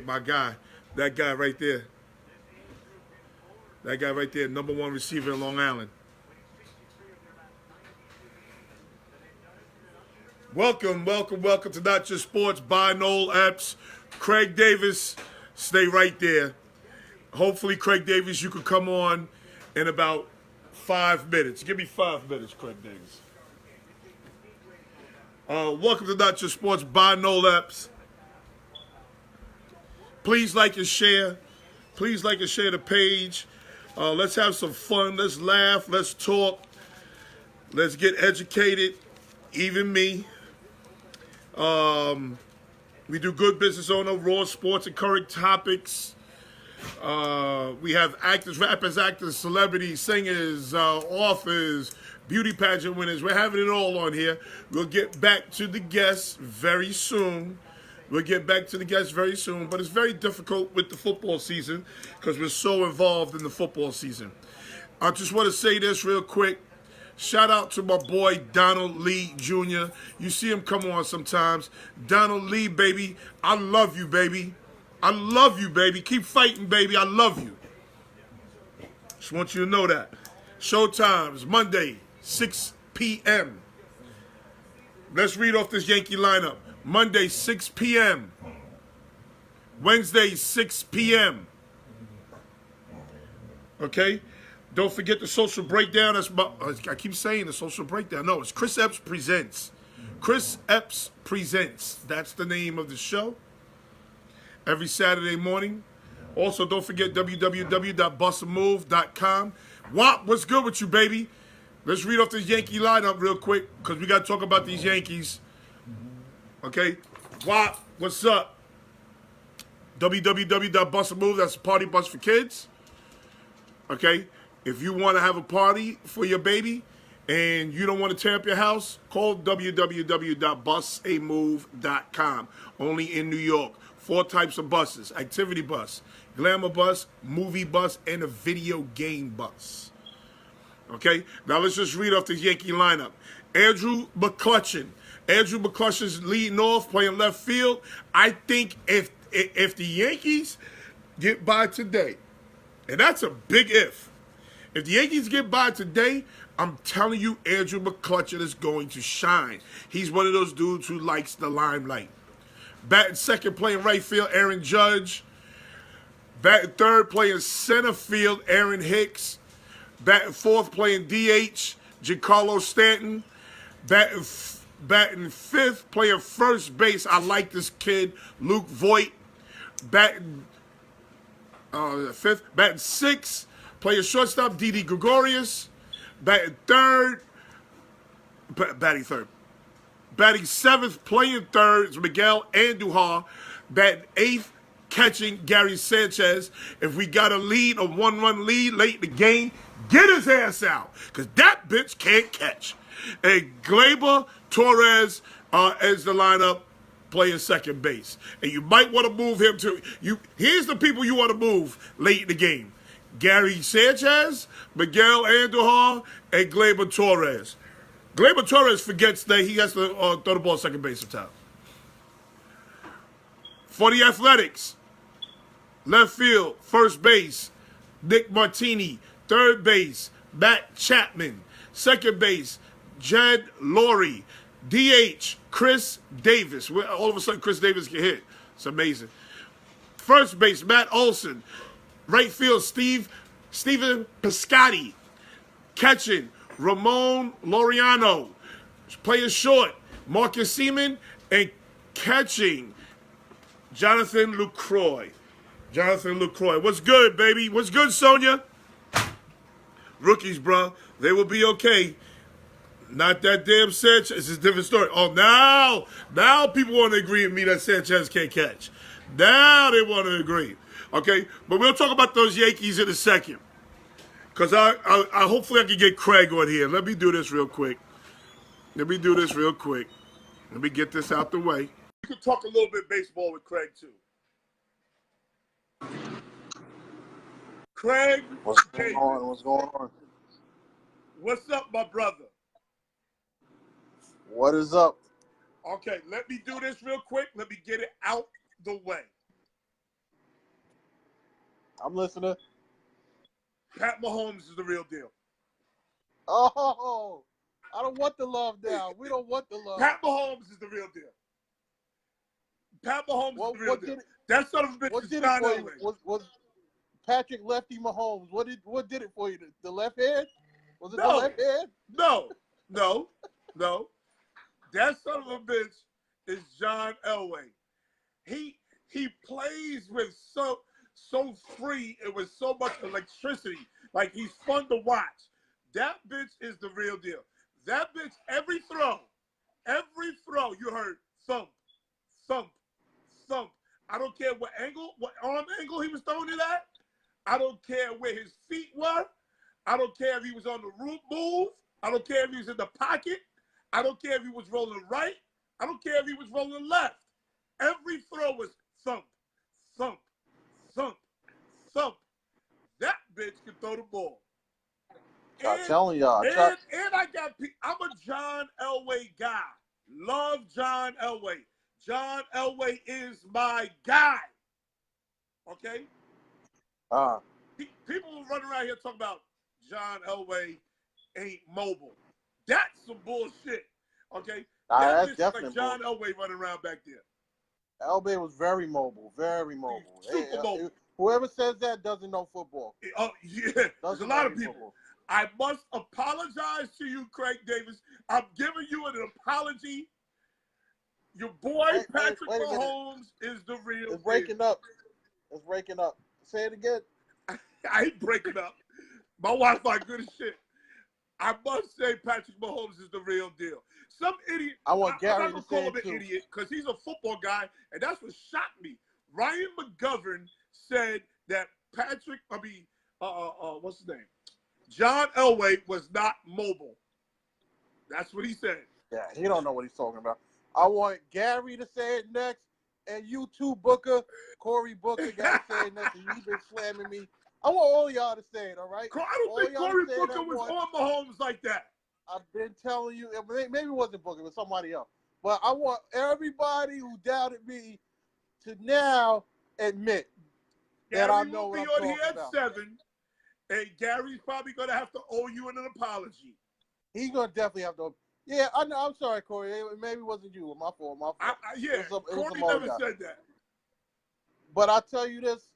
My guy, that guy right there. That guy right there, #1 receiver in Long Island. Welcome, welcome, welcome to Not Just Sports by Noel Epps. Craig Davis, stay right there. Hopefully, Craig Davis, you could come on in about 5 minutes. Give me 5 minutes, Craig Davis. Welcome to Not Just Sports by Noel Epps. Please like and share. Please like and share the page. Let's have some fun. Let's laugh. Let's talk. Let's get educated. Even me. We do good business on raw sports and current topics. We have actors, rappers, actors, celebrities, singers, authors, beauty pageant winners. We're having it all on here. We'll get back to the guests very soon. But it's very difficult with the football season because we're so involved in the football season. I just want to say this real quick. Shout out to my boy Donald Lee Jr. You see him come on sometimes. Donald Lee, baby, I love you, baby. I love you, baby. Keep fighting, baby. I love you. Just want you to know that. Showtimes, Monday, 6 p.m. Let's read off this Yankee lineup. Monday, 6 p.m. Wednesday, 6 p.m. Okay? Don't forget the social breakdown. I keep saying the social breakdown. No, it's Chris Epps Presents. Chris Epps Presents. That's the name of the show. Every Saturday morning. Also, don't forget www.bustamove.com. WAP, what's good with you, baby? Let's read off this Yankee lineup real quick because we got to talk about these Yankees. Okay? WAP, what's up? www.bustamove, that's a party bus for kids. Okay? If you want to have a party for your baby and you don't want to tear up your house, call www.busamove.com. Only in New York. 4 types of buses: activity bus, glamour bus, movie bus, and a video game bus. Okay? Now let's just read off the Yankee lineup. Andrew McCutchen. Andrew McCutchen's leading off, playing left field. I think if the Yankees get by today, and that's a big if the Yankees get by today, I'm telling you, Andrew McCutchen is going to shine. He's one of those dudes who likes the limelight. Batting second, playing right field, Aaron Judge. Batting third, playing center field, Aaron Hicks. Batting fourth, playing DH, Giancarlo Stanton. Batting fifth, playing first base, I like this kid, Luke Voigt. Batting fifth. Batting sixth, playing shortstop, Didi Gregorius. Batting seventh, playing third, is Miguel Andujar. Batting eighth, catching Gary Sanchez. If we got a lead, a 1-run lead late in the game, get his ass out, because that bitch can't catch. And Gleyber Torres as the lineup, playing second base. And you might want to move him to here's the people you want to move late in the game: Gary Sanchez, Miguel Andujar, and Gleyber Torres. Gleyber Torres forgets that he has to throw the ball second base sometimes. For the Athletics, left field, first base, Nick Martini. Third base, Matt Chapman. Second base, Jed Laurie. DH, Chris Davis. All of a sudden, Chris Davis can hit. It's amazing. First base, Matt Olson. Right field, Steven Piscotty. Catching, Ramon Laureano. Playing short, Marcus Seaman. And catching, Jonathan Lucroy. What's good, baby? What's good, Sonia? Rookies, bro. They will be okay. Not that damn Sanchez. It's a different story. Oh, now people want to agree with me that Sanchez can't catch. Now they want to agree. Okay? But we'll talk about those Yankees in a second. Because I hopefully I can get Craig on here. Let me do this real quick. Let me get this out the way. You can talk a little bit baseball with Craig, too. Craig. What's going on? What's up, my brother? What is up? Okay, let me do this real quick. Let me get it out the way. I'm listening. Pat Mahomes is the real deal. Oh, I don't want the love now. We don't want the love. Pat Mahomes is the real deal. Pat Mahomes is the real deal. That son of a bitch is John Elway. Was Patrick Lefty Mahomes? What did it for you? The left hand? Was it the No. left hand? No. That son of a bitch is John Elway. He plays with so free and with so much electricity. Like, he's fun to watch. That bitch is the real deal. That bitch, every throw, you heard thump, thump, thump. I don't care what arm angle he was throwing it at. I don't care where his feet were. I don't care if he was on the root move. I don't care if he was in the pocket. I don't care if he was rolling right. I don't care if he was rolling left. Every throw was thump, thump, thump, thump. That bitch can throw the ball. I'm telling y'all. I'm a John Elway guy. Love John Elway. John Elway is my guy. Okay? People will run around here talking about John Elway ain't mobile. That's some bullshit. Okay? That's definitely like John Elway running around back there. Elway was very mobile. Very mobile. Super mobile. Whoever says that doesn't know football. Oh, yeah. There's a lot of people. Football. I must apologize to you, Craig Davis. I'm giving you an apology. Your boy Patrick Mahomes is the real It's breaking up. It's breaking up. Say it again. I ain't breaking up. My Wi-Fi good as shit. I must say Patrick Mahomes is the real deal. Some idiot. I want Gary I'm not gonna call him an idiot because he's a football guy, and that's what shocked me. Ryan McGovern said that what's his name? John Elway was not mobile. That's what he said. Yeah, he don't know what he's talking about. I want Gary to say it next, and you too, Booker, Corey Booker, got to say it next, and you've been slamming me. I want all y'all to say it, all right? I don't think Corey Booker was on Mahomes like that. I've been telling you, maybe it wasn't Booker, it was somebody else. But I want everybody who doubted me to now admit that I know what I'm talking about. Gary will be on here at 7, and Gary's probably going to have to owe you an apology. He's going to definitely have to. Yeah, I know. I'm sorry, Corey. Maybe it wasn't you. My fault. Corey never said that. But I'll tell you this.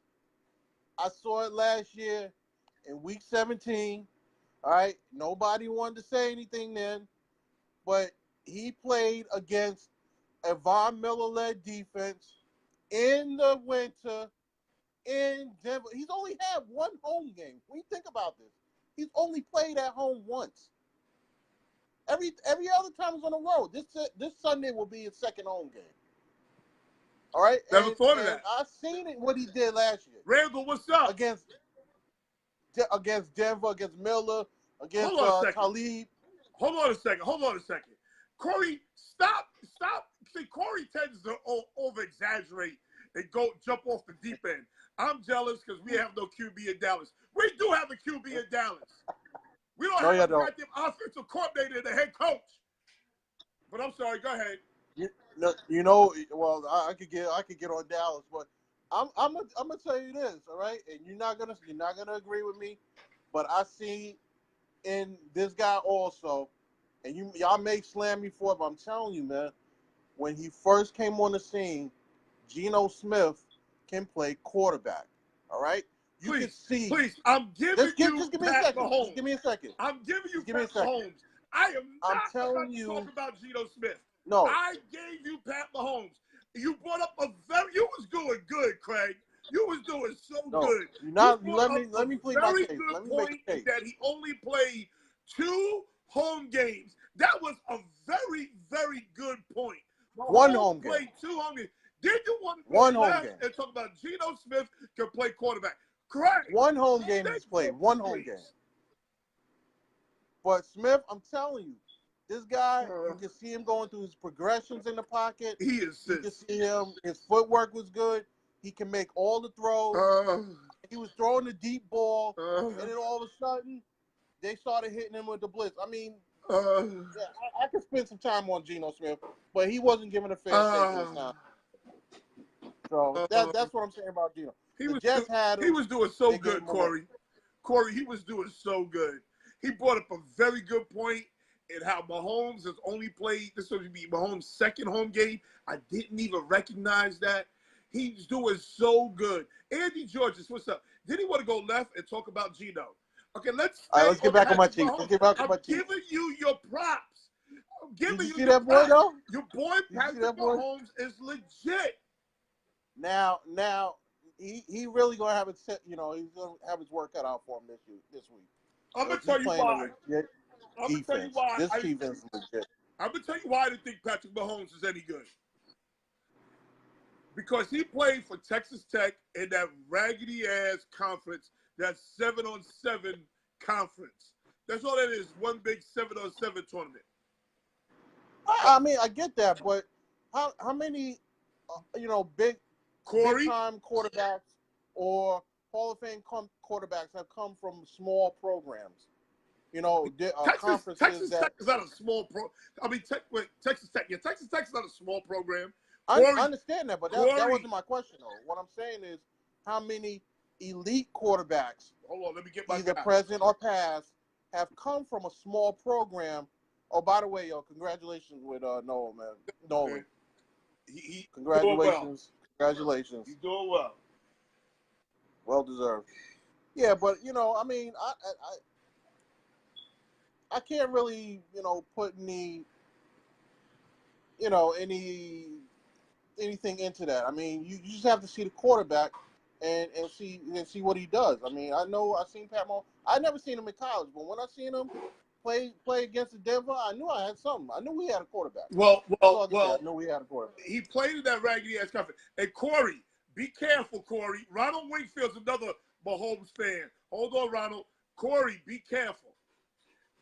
I saw it last year in Week 17. All right? Nobody wanted to say anything then. But he played against a Von Miller-led defense in the winter in Denver. He's only had one home game. When you think about this, he's only played at home once. Every other time he's on the road. This Sunday will be his second home game. All right? Never thought of that. I seen it, what he did last year. Randall, what's up? Against Denver, against Miller, against Talib. Hold on a second. Corey, stop. See, Corey tends to over-exaggerate and jump off the deep end. I'm jealous because we have no QB in Dallas. We do have a QB in Dallas. We don't have a goddamn offensive coordinator and the head coach. But I'm sorry, go ahead. Well, I could get on Dallas, but I'm gonna tell you this, all right? And you're not gonna agree with me, but I see in this guy also, and y'all may slam me for it, but I'm telling you, man, when he first came on the scene, Geno Smith can play quarterback. All right? Please, I'm giving you Pat Mahomes. Just give me a second. I'm giving you Pat Mahomes. I am not about to talk about Geno Smith. No. I gave you Pat Mahomes. You brought up you was doing good, Craig. You was doing so good. Let me plead my case. Let me make a case. That he only played 2 home games. That was a very, very good point. One home game. Played 2 home games. Did you want to one home game and talk about Geno Smith can play quarterback? Correct. One home game he's played. One home game. But Smith, I'm telling you, this guy, you can see him going through his progressions in the pocket. He is. You can see him. His footwork was good. He can make all the throws. He was throwing the deep ball, and then all of a sudden, they started hitting him with the blitz. I mean, I could spend some time on Geno Smith, but he wasn't given a fair shake this time. So that's what I'm saying about Geno. He The was Jets had him. he was doing so They gave good, him away. Corey, he was doing so good. He brought up a very good point in how Mahomes has only played, this would be Mahomes' second home game. I didn't even recognize that. He's doing so good. Andy Georges, what's up? Did he want to go left and talk about Geno? Okay, let's All right, let's get back on my team. Mahomes. Let's get back on I'm my team. giving you your props. I'm giving Did you you see your that boy props. though? Your boy Did you see Patrick that boy? Mahomes is legit. Now he really gonna have it set. You know, he's gonna have his work cut out for him this week. I'm gonna tell you why. I'm gonna tell you why. This defense is legit. I'm gonna tell you why I didn't think Patrick Mahomes is any good. Because he played for Texas Tech in that raggedy-ass conference, that 7-on-7 conference. That's all that is, one big 7-on-7 tournament. I mean, I get that, but how many, big time quarterbacks or Hall of Fame quarterbacks have come from small programs? You know, conferences Texas that. Tech is not a small pro. I mean, Texas Tech. Yeah, Texas Tech is not a small program. I understand that, but that wasn't my question, though. What I'm saying is, how many elite quarterbacks, hold on, let me get my either guy. present or past, have come from a small program? Oh, by the way, congratulations with Nolan, man. Nolan. He congratulations. Congratulations. He's doing well. Well deserved. Yeah, but I mean, I can't really, put any, anything into that. I mean, you just have to see the quarterback and see what he does. I mean, I've seen Pat Mahomes. I never seen him in college, but when I seen him play against the Denver, I knew I had something. I knew we had a quarterback. Well, I knew we had a quarterback. He played in that raggedy ass conference. And Corey, be careful, Corey. Ronald Wingfield's another Mahomes fan. Hold on, Ronald. Corey, be careful.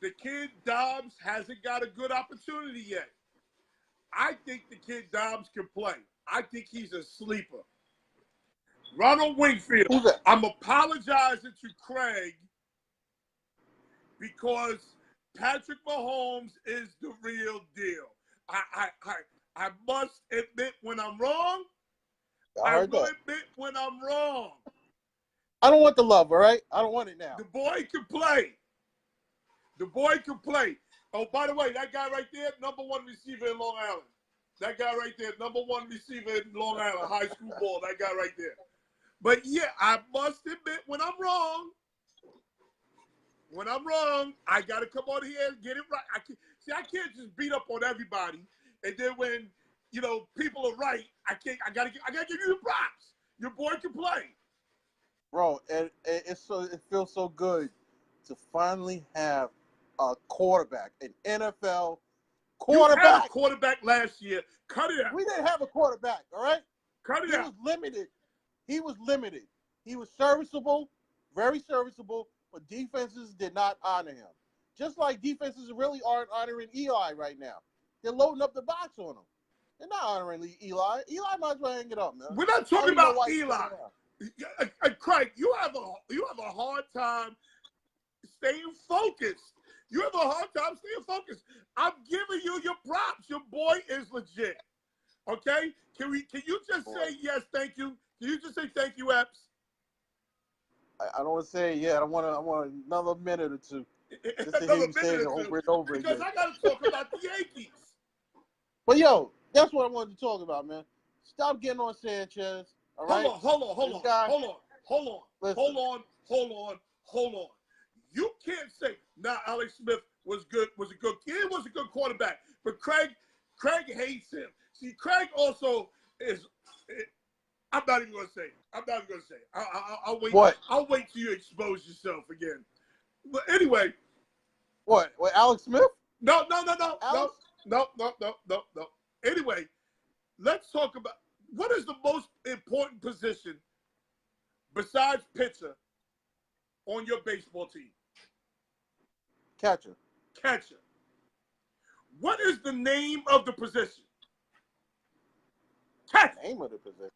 The kid Dobbs hasn't got a good opportunity yet. I think the kid Dobbs can play. I think he's a sleeper. Ronald Wingfield, I'm apologizing to Craig because Patrick Mahomes is the real deal. I must admit when I'm wrong. I will admit when I'm wrong. I don't want the love, all right? I don't want it now. The boy can play. The boy can play. Oh, by the way, that guy right there, #1 receiver in Long Island. That guy right there, #1 receiver in Long Island, high school ball, that guy right there. But yeah, I must admit when I'm wrong. When I'm wrong, I got to come on here and get it right. I can't just beat up on everybody. And then when, people are right, I got to give you the props. Your boy can play. Bro, it feels so good to finally have a quarterback, an NFL quarterback. You had a quarterback last year. Cut it out. We didn't have a quarterback, all right? Cut it out. He was limited. He was serviceable, very serviceable, but defenses did not honor him. Just like defenses really aren't honoring Eli right now. They're loading up the box on him. They're not honoring Eli. Eli might as well hang it up, man. We're not talking about Eli. Craig, you have a hard time staying focused. You have a hard time staying focused. I'm giving you your props. Your boy is legit. Okay? Can you just say yes, thank you? Can you just say thank you, Epps? I don't want to say it yet. I want another minute or two. Just to Another hear you say it over because again. I got to talk about the Yankees. But yo, that's what I wanted to talk about, man. Stop getting on Sanchez. All right? Hold on. You can't say Alex Smith was good. He was a good quarterback, but Craig hates him. See, Craig also is. I'm not even gonna say. I'll wait. What? I'll wait till you expose yourself again. But anyway. What? Alex Smith? No. Alex? No. Anyway, let's talk about what is the most important position besides pitcher on your baseball team? Catcher. What is the name of the position? Catcher. Name of the position.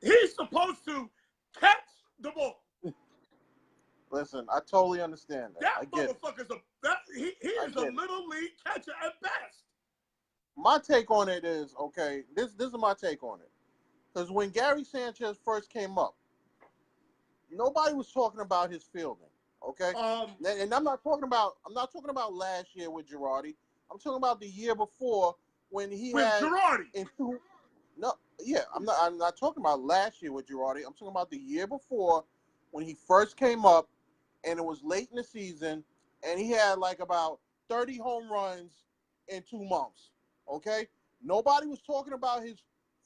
He's supposed to catch the ball. Listen, I totally understand that. I get motherfucker's he is a little league catcher at best. My take on it is, okay, this is my take on it. Because when Gary Sanchez first came up, nobody was talking about his fielding. Okay, and I'm not talking about last year with Girardi. I'm talking about the year before when he with had Girardi. I'm not talking about last year with Girardi. I'm talking about the year before when he first came up, and it was late in the season, and he had like about 30 home runs in 2 months. Okay, nobody was talking about his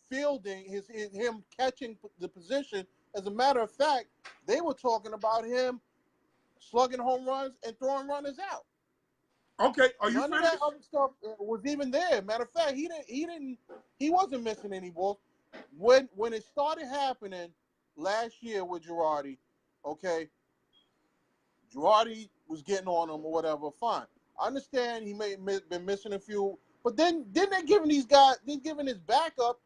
fielding, him catching the position. As a matter of fact, they were talking about him slugging home runs and throwing runners out. Okay, are you None finished? of that other stuff was even there. Matter of fact, he wasn't missing any balls. When it started happening last year with Girardi, okay, Girardi was getting on him or whatever. Fine, I understand he may have been missing a few, but then they're giving his backup,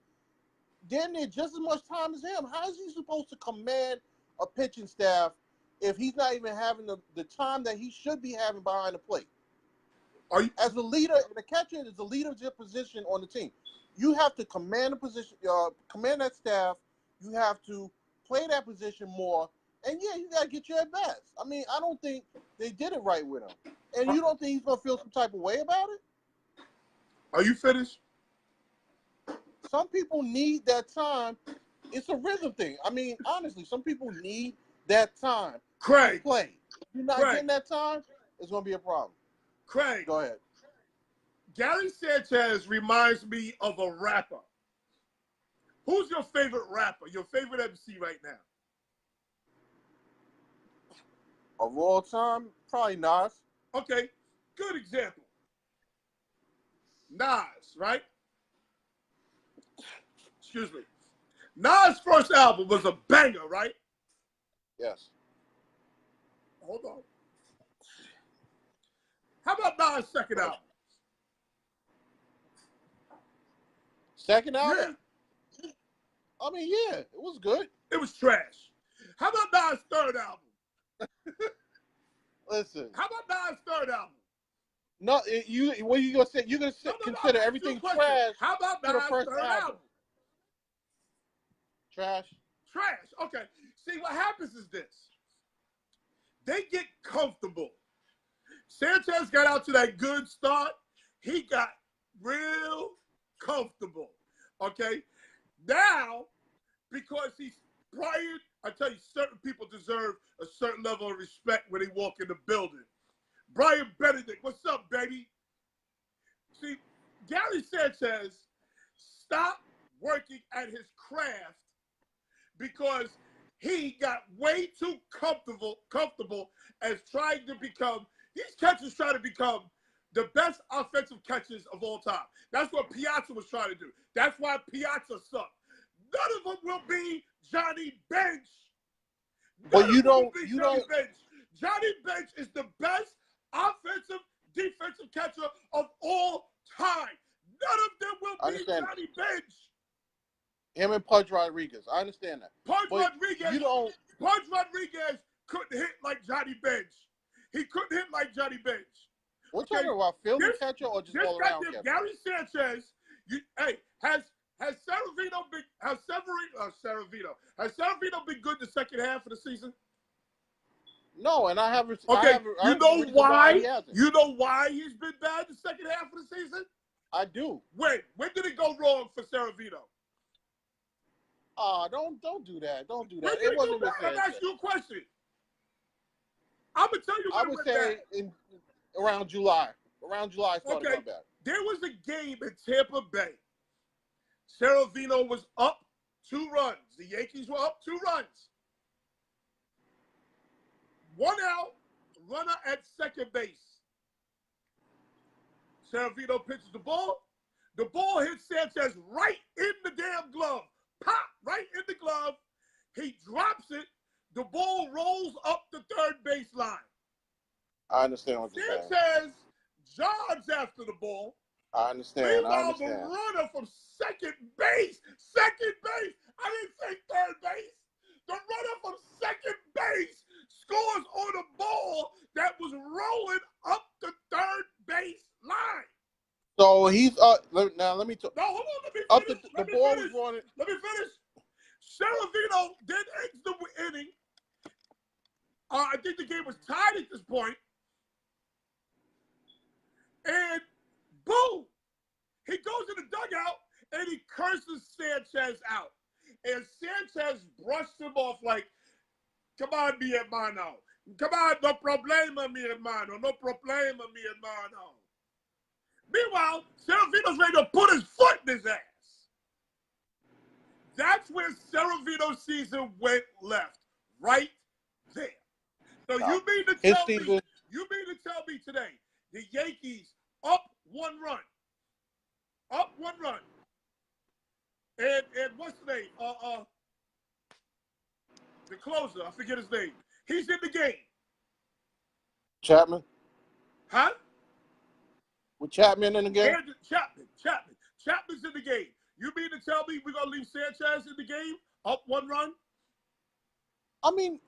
then they're just as much time as him. How is he supposed to command a pitching staff if he's not even having the time that he should be having behind the plate? As a leader, the catcher is the leadership position on the team. You have to command the position, command that staff. You have to play that position more. And yeah, you gotta get your at bats. I mean, I don't think they did it right with him. And you don't think he's gonna feel some type of way about it? Are you finished? Some people need that time. It's a rhythm thing. I mean, honestly, some people need that time to play. If you're not getting that time, it's gonna be a problem. Craig, go ahead. Gary Sanchez reminds me of a rapper. Who's your favorite rapper? Your favorite MC right now? Of all time, probably Nas. Okay, good example. Nas, right? Excuse me. Nas' first album was a banger, right? Yes. Hold on. How about Nas' second album? Second album? Yeah. I mean, yeah, it was good. It was trash. How about Nas' third album? Listen. How about Nas' third album? No, what are you gonna say? You're gonna consider everything trash. How about Nas' third album? Trash. Trash. Okay. See, what happens is this. They get comfortable. Sanchez got out to that good start. He got real comfortable. Okay? Now, because he's prior, I tell you, certain people deserve a certain level of respect when they walk in the building. Brian Benedict, what's up, baby? See, Gary Sanchez stopped working at his craft because he got way too comfortable as trying to become, these catchers try to become the best offensive catchers of all time. That's what Piazza was trying to do. That's why Piazza sucked. None of them will be Johnny Bench. But you don't. Bench. Johnny Bench is the best offensive, defensive catcher of all time. None of them will be Johnny Bench. Him and Pudge Rodriguez. I understand that. Pudge Rodriguez couldn't hit like Johnny Bench. He couldn't hit like Johnny Bench. We're talking about fielding catcher or just all around catcher? Gary Sanchez, has Severino been good the second half of the season? No, and I haven't. Okay, you know why? You know why he's been bad the second half of the season? I do. When did it go wrong for Severino? Don't do that. Don't do that. It wasn't with Sanchez. I'm asking you a question. I'm gonna tell you. I would say around July. Around July, started coming back. There was a game in Tampa Bay. Severino was up 2 runs. The Yankees were up 2 runs. 1 out, runner at second base. Severino pitches the ball. The ball hits Sanchez right in the damn glove. Pop, right in the glove. He drops it. The ball rolls up the third baseline. I understand what you're saying. Sanchez jogs after the ball. I understand. Meanwhile, the runner from second base. I didn't say third base. The runner from second base scores on a ball that was rolling up the third base line. So he's now. Let me talk. No, hold on. Let me finish. The ball was running. Let me finish. Severino did end the inning. I think the game was tied at this point. And boom, he goes in the dugout and he curses Sanchez out. And Sanchez brushed him off like, come on, mi hermano. Come on, no problema, mi hermano. No problema, mi hermano. Meanwhile, Severino's ready to put his foot in his ass. That's where Severino's season went left. Right there. So you mean to tell me today, the Yankees up 1 run. Up 1 run. And what's the name? The closer, I forget his name. He's in the game. Chapman? Huh? With Chapman in the game? Chapman's in the game. You mean to tell me we're going to leave Sanchez in the game? Up 1 run? I mean,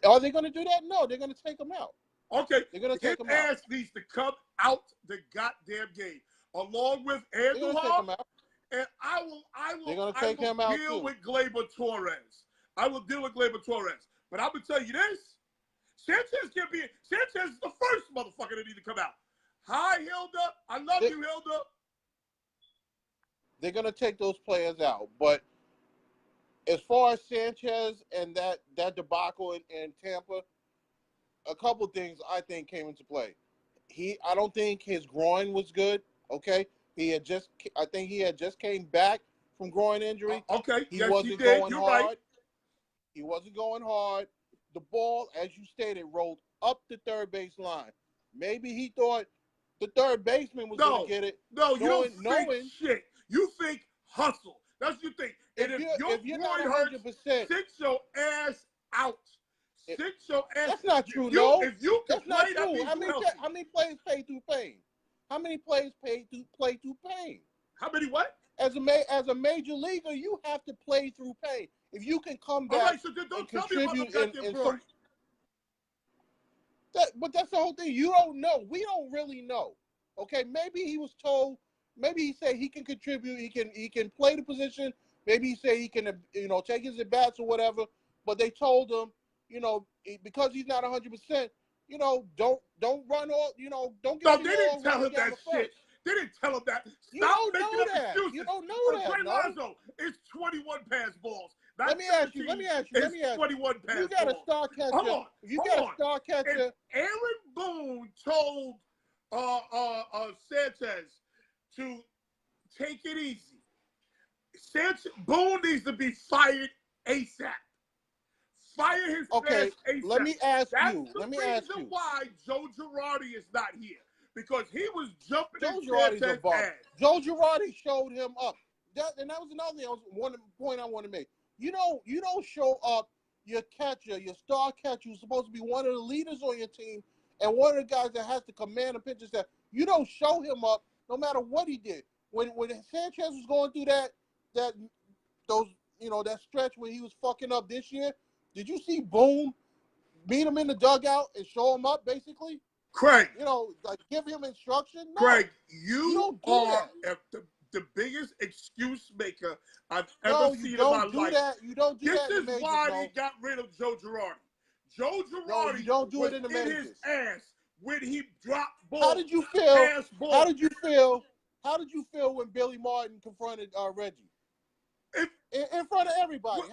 are they going to do that? No, they're going to take him out. Okay. They're going to take him out. His ass needs to come out the goddamn game. Along with Andrew and I will They're going to take him out deal too. with Gleyber Torres. I will deal with Gleyber Torres. But I'm going to tell you this. Sanchez is the first motherfucker that need to come out. Hi, Hilda. I love you, Hilda. They're going to take those players out. But as far as Sanchez and that debacle in Tampa, a couple things I think came into play. I don't think his groin was good, okay? I think he had just came back from groin injury. Okay, he wasn't going hard. Right. He wasn't going hard. The ball, as you stated, rolled up the third base line. Maybe he thought the third baseman was going to get it. No, you don't think shit. You think hustle. That's what you think. And if you're not 100%, sit your ass out. Sit your ass. That's not true, no. If you can that's not play, true. How many players pay through pain? How many players play through pain? How many what? As a major leaguer, you have to play through pain. If you can come back, all right, so don't tell me about the goddamn but that's the whole thing. You don't know. We don't really know. Okay, maybe he was told. Maybe he said he can contribute. He can play the position. Maybe he said he can take his at bats or whatever. But they told him, because he's not 100%. Don't run all. Don't get. No, they didn't tell him that shit. They didn't tell him that. You don't know that. You don't know that. Trey Lonzo, it's 21 pass balls. Let me ask you. 21 pass balls. You got a star catcher. Hold on. You got a star catcher. And Aaron Boone told Sanchez to take it easy. Boone needs to be fired ASAP. Fire his ass ASAP. Let me ask you. That's the reason why Joe Girardi is not here. Because he was jumping in Sanchez's ass. Joe Girardi showed him up. And that was another thing. One point I want to make. You don't show up your catcher, your star catcher, who's supposed to be one of the leaders on your team, and one of the guys that has to command a pitcher's staff. You don't show him up no matter what he did. When Sanchez was going through that stretch where he was fucking up this year, did you see Boone meet him in the dugout and show him up basically? Craig. Give him instruction? No. Craig, you are the biggest excuse maker I've ever seen in my life. You don't do that. This is why they got rid of Joe Girardi. Joe Girardi was in his ass when he dropped balls. How did you feel? How did you feel when Billy Martin confronted Reggie? In front of everybody.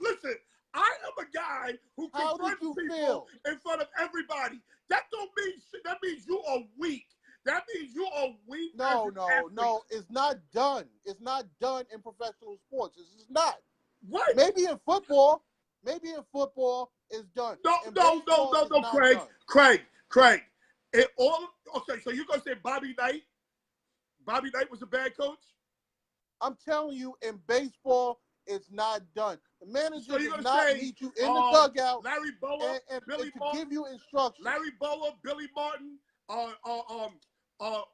Listen. I am a guy who confronts people in front of everybody. That don't mean shit. That means you are weak. That means you are weak. No. It's not done. It's not done in professional sports. It's just not. What? Maybe in football it's done. No, Craig. Okay, so you're gonna say Bobby Knight? Bobby Knight was a bad coach? I'm telling you, in baseball, it's not done. The manager does not meet you in the dugout. Larry Bowa, Billy Martin, give you instructions. Larry Bowa, Billy Martin, who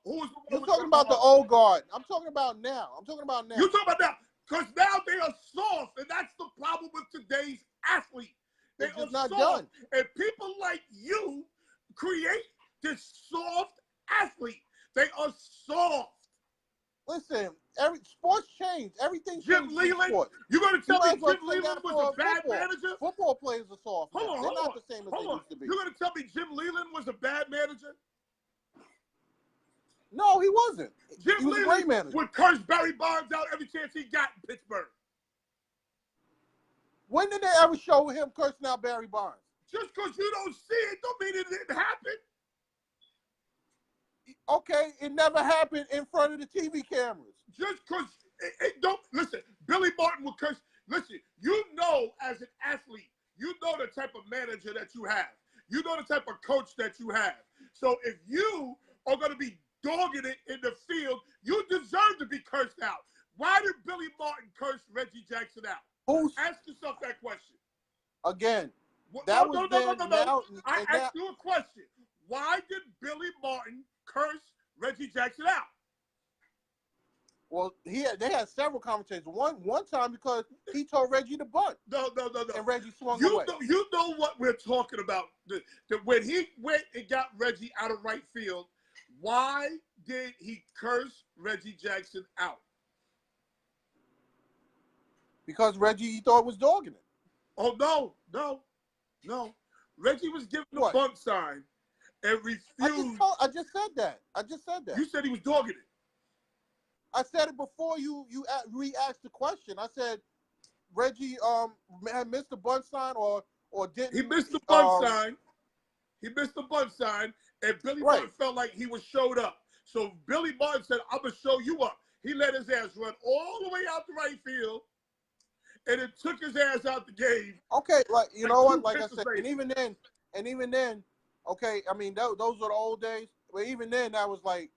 was You're talking about the old guard. I'm talking about now. You're talking about now. Because now they are soft, and that's the problem with today's athlete. They are not soft. done. And people like you create this soft athlete. They are soft. listen, every sports change. Everything Jim changes in Leland? sports. You going to You tell might me as well Jim say Leland that was for a bad football. manager? Football players are soft now. Hold on, They're hold not on. the same as Hold they on. used to be. You're going to tell me Jim Leland was a bad manager? No, he wasn't. Jim He was a Leland great manager. would curse Barry Bonds out every chance he got in Pittsburgh. When did they ever show him cursing out Barry Bonds? Just because you don't see it don't mean it didn't happen. Okay, it never happened in front of the TV cameras. Just because it don't, listen, Billy Martin will curse. Listen, you know as an athlete, you know the type of manager that you have. You know the type of coach that you have. So if you are going to be dogging it in the field, you deserve to be cursed out. Why did Billy Martin curse Reggie Jackson out? Ask yourself that question. Again, No. Now, I asked you a question. Why did Billy Martin curse Reggie Jackson out? Well, they had several conversations. One time because he told Reggie to bunt. No. And Reggie swung away. You know what we're talking about. When he went and got Reggie out of right field, why did he curse Reggie Jackson out? Because Reggie thought was dogging it. Oh, no. Reggie was given the bunt sign and refused. I just said that. You said he was dogging it. I said it before you re-asked the question. I said Reggie had missed the bunt sign or didn't. He missed the bunt sign. He missed the bunt sign, and Billy Martin felt like he was showed up. So Billy Martin said, I'm going to show you up. He let his ass run all the way out the right field, and it took his ass out the game. Okay, like, you know what? Like I said, and even then, okay, I mean, those were the old days. But even then, that was like,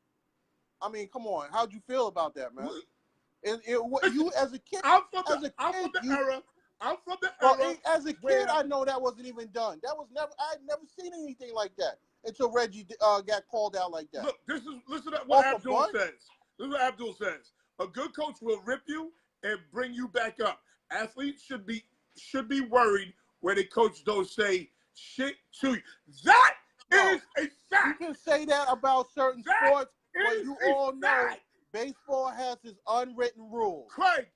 I mean, come on. How'd you feel about that, man? You as a kid, I'm from the era. As a kid, I know that wasn't even done. That was never. I had never seen anything like that until Reggie got called out like that. Look, listen to what Abdul says. This is what Abdul says. A good coach will rip you and bring you back up. Athletes should be worried when a coach don't say shit to you. That is a fact. You can say that about certain sports, but you all know baseball has its unwritten rules. Craig,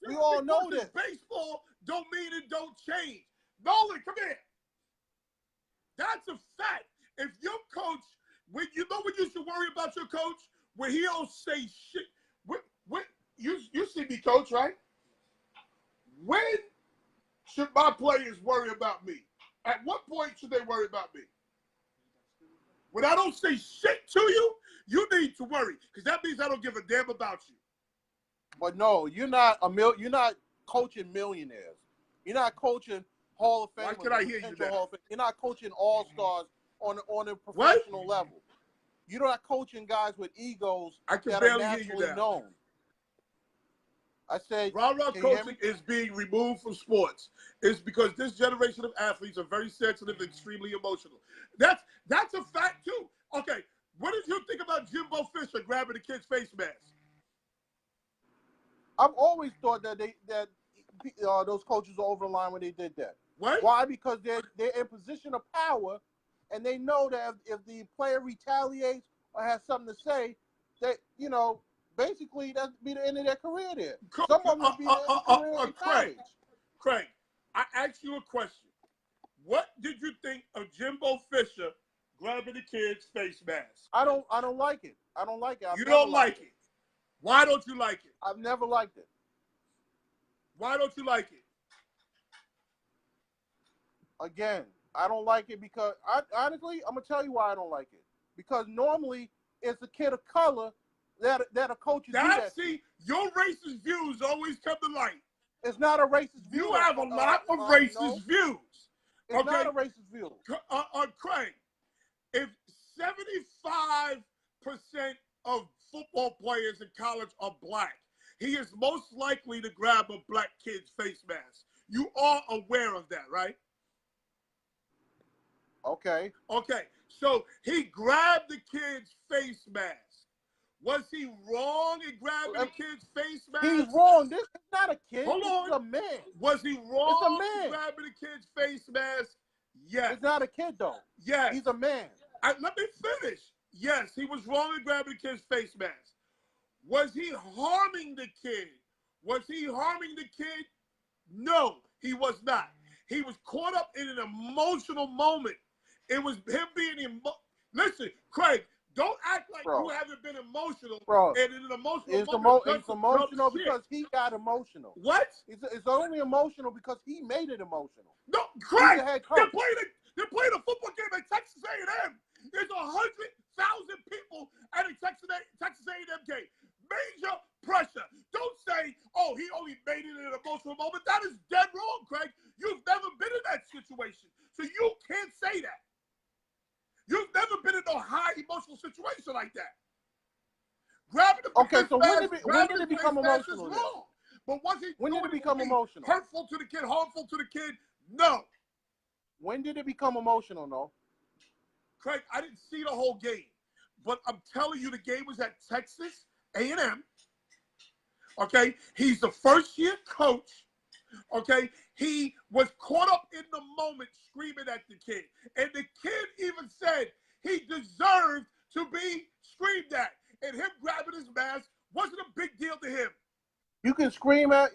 we all know this. Baseball don't mean it don't change. Nolan, come here. That's a fact. If your coach, when you should worry about your coach, when he don't say shit. You see me, coach, right? When should my players worry about me? At what point should they worry about me? When I don't say shit to you, you need to worry, because that means I don't give a damn about you. But no, you're not coaching millionaires. You're not coaching Hall of Fame. Why can I hear you now? You're not coaching all-stars on a professional level. You're not coaching guys with egos that are naturally known. I said, rah-rah coaching is being removed from sports. It's because this generation of athletes are very sensitive and extremely emotional. That's a fact too. Okay, what did you think about Jimbo Fisher grabbing the kid's face mask? I've always thought that those coaches are over the line when they did that. What? Why? Because they're in position of power, and they know that if the player retaliates or has something to say, that basically that'd be the end of their career there. Some of them would be the end of their career in college. Craig, I asked you a question. What did you think of Jimbo Fisher grabbing the kid's face mask? I don't like it. I don't like it. You don't like it. Why don't you like it? I've never liked it. Why don't you like it? Again, I don't like it because, honestly, I'm going to tell you why I don't like it. Because normally it's a kid of color that a coach is doing. See, your racist views always come to light. It's not a racist view. You have a lot of racist views. It's not a racist view. Craig, if 75% of football players in college are black, he is most likely to grab a black kid's face mask. You are aware of that, right? Okay. Okay. So he grabbed the kid's face mask. Was he wrong in grabbing the kid's face mask? He's wrong. This is not a kid. Hold on. This is a man. Was he wrong it's a man. in grabbing the kid's face mask? Yes. It's not a kid, though. Yes. He's a man. Let me finish. Yes, he was wrong in grabbing the kid's face mask. Was he harming the kid? Was he harming the kid? No, he was not. He was caught up in an emotional moment. It was him being Listen, Craig, don't act like you haven't been emotional. Bro, and in an emotional it's moment, emotional because he got emotional. What? It's only emotional because he made it emotional. No, Craig, they're playing a football game at Texas A&M. There's 100,000 people at a Texas A&M game. Major pressure. Don't say, oh, he only made it in an emotional moment. That is dead wrong, Craig. You've never been in that situation. So you can't say that. You've never been in a high emotional situation like that. Grabbing the so when did it become emotional? Is wrong. But was it when did it become emotional? Hurtful to the kid, harmful to the kid? No. When did it become emotional, no? Craig, I didn't see the whole game. But I'm telling you, the game was at Texas A&M. Okay? He's the first-year coach. Okay? He was caught up in the moment screaming at the kid. And the kid even said he deserved to be screamed at. And him grabbing his mask wasn't a big deal to him. You can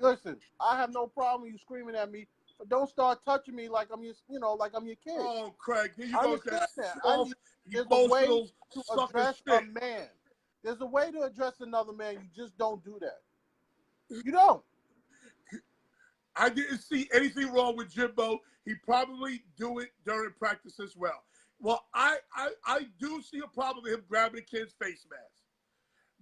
listen, I have no problem you screaming at me, but don't start touching me like I'm your, like I'm your kid. Oh, Craig, here you go with that soft, there's a way to address a man. There's a way to address another man. You just don't do that. You don't. I didn't see anything wrong with Jimbo. He probably do it during practice as well. Well, I do see a problem with him grabbing the kid's face mask.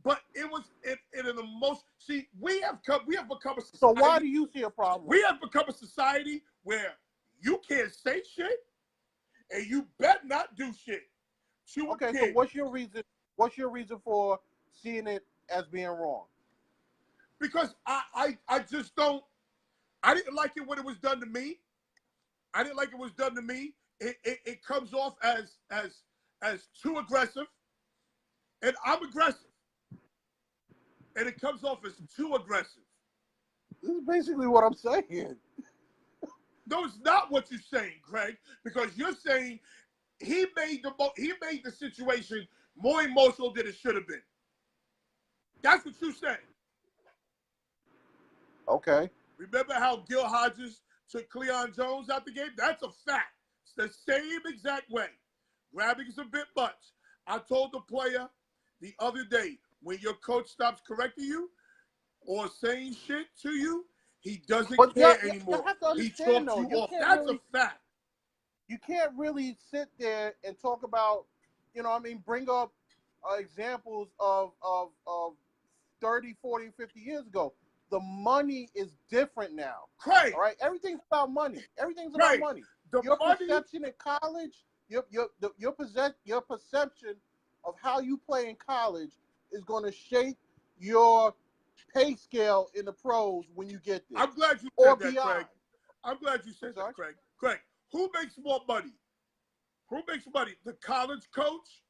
But it was in an emotion. See, we have become a society. So why do you see a problem? We have become a society where you can't say shit and you better not do shit. Okay, so what's your reason? What's your reason for seeing it as being wrong? Because I just don't. I didn't like it when it was done to me. I didn't like it was done to me. It comes off as too aggressive, and I'm aggressive, and it comes off as too aggressive. This is basically what I'm saying. No, it's not what you're saying, Craig, because you're saying he made the situation more emotional than it should have been. That's what you're saying. Okay. Remember how Gil Hodges took Cleon Jones out the game? That's a fact. It's the same exact way. Grabbing is a bit much. I told the player the other day, when your coach stops correcting you or saying shit to you, he doesn't care anymore. He talks you off. That's a fact. You can't really sit there and talk about, bring up examples of 30, 40, 50 years ago. The money is different now. Craig. All right? Everything's about money. Everything's about money. Your perception in college, your perception of how you play in college is going to shape your pay scale in the pros when you get there. I'm glad you said that, Craig. I'm glad you said that, Craig. Craig, who makes more money? Who makes money? The college coach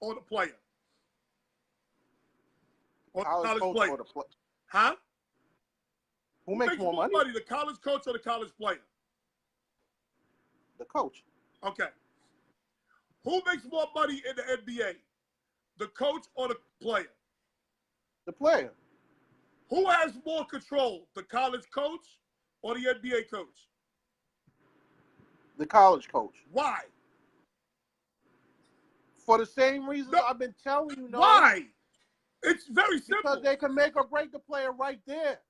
or the player? Or the college player? Huh? Who makes more money? The college coach or the college player? The coach. Okay. Who makes more money in the NBA? The coach or the player? The player. Who has more control? The college coach or the NBA coach? The college coach. Why? For the same reason I've been telling you. Why? It's very simple. Because they can make or break the player right there.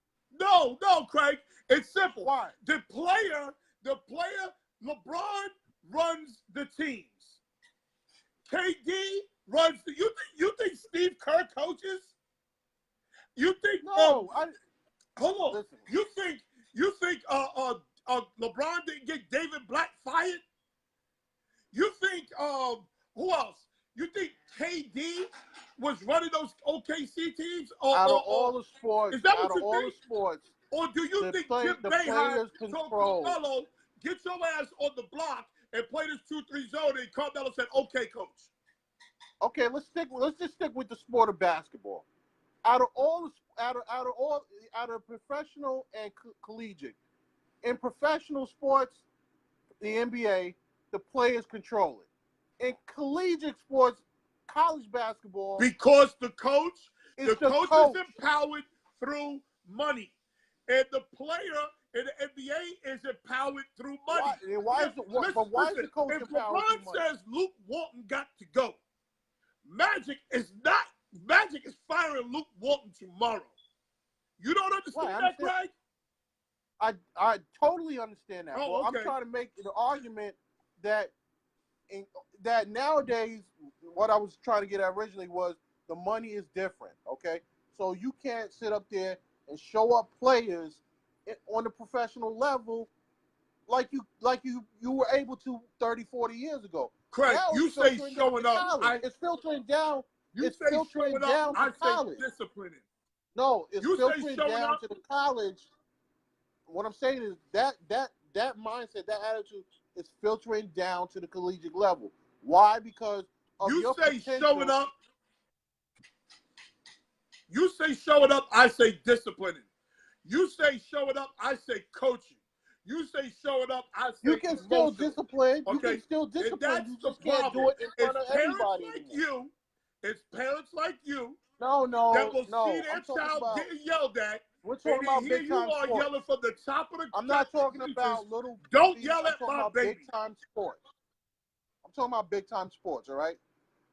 No, Craig. It's simple. Why? The player, LeBron runs the teams. KD runs the. You think Steve Kerr coaches? You think no? Hold on. Listen. You think LeBron didn't get David Black fired? You think who else? You think KD was running those OKC teams? Out of all the sports, is that what you think? Sports, or do you think Jim Boeheim told Carmelo, get your ass on the block and play this 2-3 zone? And Carmelo said, "Okay, coach." Okay, let's just stick with the sport of basketball. Out of professional and collegiate, in professional sports, the NBA, the players control it. In collegiate sports, college basketball, because the coach It's The the coach coach. is empowered through money. And the player in the NBA is empowered through money. Why is the coach if empowered LeBron through money? says Luke Walton got to go, Magic is firing Luke Walton tomorrow. You don't understand that, Craig? I totally understand that. Oh, okay. I'm trying to make the argument that that nowadays, what I was trying to get at originally was the money is different. Okay, so you can't sit up there and show up players on the professional level like you were able to 30, 40 years ago. Craig, Now you say showing up. It's filtering down. It's filtering down to college. Say disciplining. No, it's filtering down up to the college. What I'm saying is that mindset, that attitude is filtering down to the collegiate level. Why? Because of you your say potential. showing up. You say showing up, I say disciplining. You say showing up, I say coaching. You say showing up, I say you can still discipline. Okay? You can still discipline. You just problem. can't do it in front of everybody. It's parents like you that will see their child getting yelled at. We're talking about big time sports. Yelling from the top of the I'm not talking about little. Don't yell at my baby. Big time sports. I'm talking about big time sports. All right,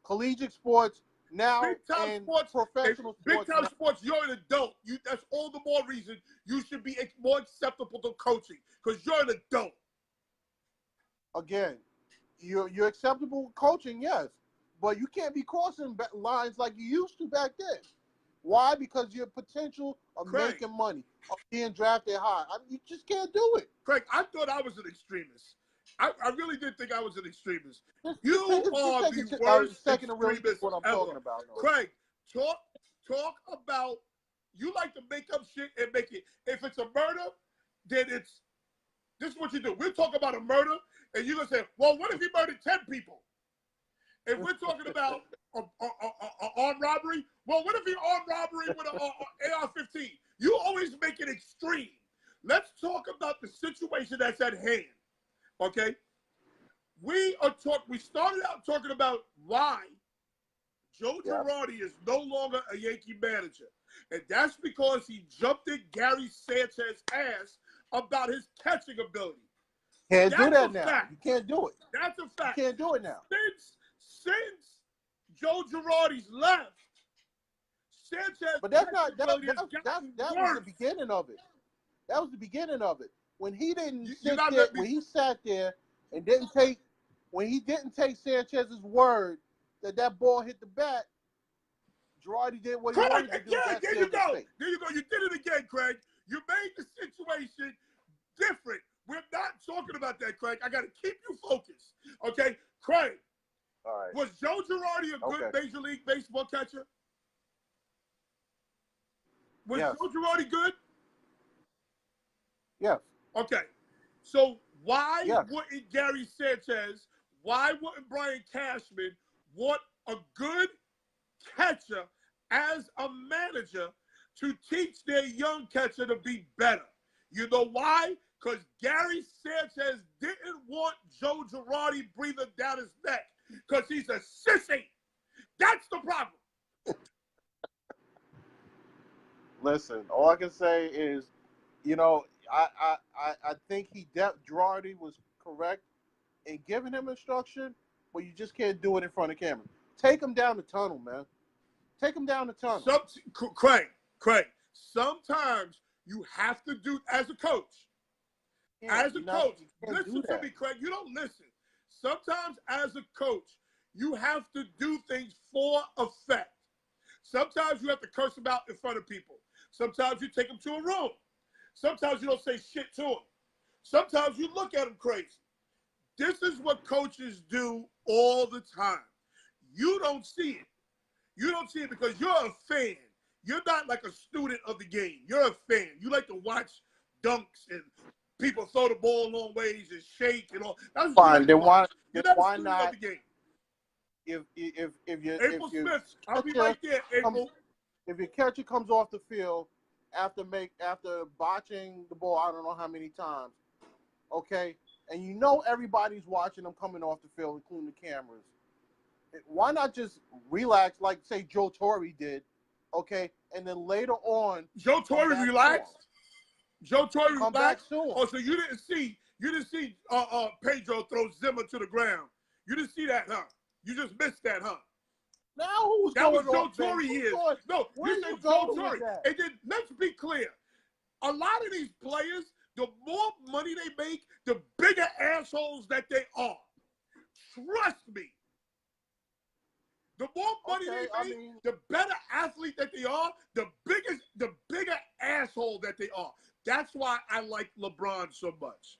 collegiate sports now and professional sports. Big time sports. You're an adult. That's all the more reason you should be more acceptable to coaching because you're an adult. Again, you're acceptable coaching, yes, but you can't be crossing lines like you used to back then. Why? Because your potential of making money, of being drafted high. You just can't do it. Craig, I thought I was an extremist. I really did think I was an extremist. You are the worst extremist what I'm ever. talking about. No. Craig, talk about, you like to make up shit and make it. If it's a murder, then this is what you do. We'll talk about a murder, and you're going to say, well, what if he murdered 10 people? If we're talking about an armed robbery, well, what if he armed robbery with an AR-15? You always make it extreme. Let's talk about the situation that's at hand, okay? We started out talking about why Joe Girardi is no longer a Yankee manager. And that's because he jumped in Gary Sanchez's ass about his catching ability. Can't do that now. You can't do it. That's a fact. You can't do it now. Since Joe Girardi's left, Sanchez. But that was the beginning of it. That was the beginning of it. When he didn't when he sat there and didn't take Sanchez's word that ball hit the bat, Girardi did what he wanted to do. There you go. You did it again, Craig. You made the situation different. We're not talking about that, Craig. I got to keep you focused. Okay, Craig. All right. Was Joe Girardi a good Major League Baseball catcher? Was Joe Girardi good? Yes. Okay. So why wouldn't Gary Sanchez, why wouldn't Brian Cashman want a good catcher as a manager to teach their young catcher to be better? You know why? Because Gary Sanchez didn't want Joe Girardi breathing down his neck because he's a sissy. That's the problem. Listen, all I can say is, I think Girardi was correct in giving him instruction, but you just can't do it in front of camera. Take him down the tunnel, man. Take him down the tunnel. Craig, sometimes you have to do, as a coach, listen to me, Craig, you don't listen. Sometimes as a coach, you have to do things for effect. Sometimes you have to curse them out in front of people. Sometimes you take them to a room. Sometimes you don't say shit to them. Sometimes you look at them crazy. This is what coaches do all the time. You don't see it. You don't see it because you're a fan. You're not like a student of the game. You're a fan. You like to watch dunks and people throw the ball long ways and shake and all. That's fine. Then why not? The game. If April Smith, I'll be right there, April. If your catcher comes off the field after botching the ball, I don't know how many times, okay, and you know everybody's watching them coming off the field, including the cameras, why not just relax like, say, Joe Torre did Okay, and then later on, Joe Torre relaxed. Joe Torre come back relaxed. soon. Oh, so you didn't see Pedro throw Zimmer to the ground. You didn't see that, huh? You just missed that, huh? Now who's That was going Joe off Torre base? years. No, Where you you said Joe going Torre. with that? And then let's be clear. A lot of these players, the more money they make, the bigger assholes that they are. Trust me. The more money they make, the better athlete that they are, the bigger asshole that they are. That's why I like LeBron so much.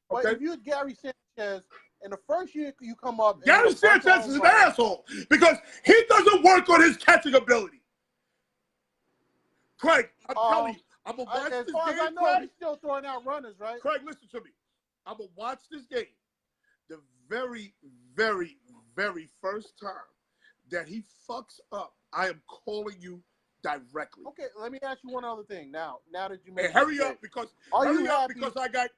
But Okay? if you're Gary Sanchez, in the first year you come up, and Gary Sanchez is an asshole because he doesn't work on his catching ability. Craig, I'm telling you, I'm going to watch this game, as far as I know, Craig. he's still throwing out runners, right? Craig, listen to me. I'm going to watch this game. The very, very, very first time that he fucks up, I am calling you directly. Okay, let me ask you one other thing. Now that you made hurry up because I got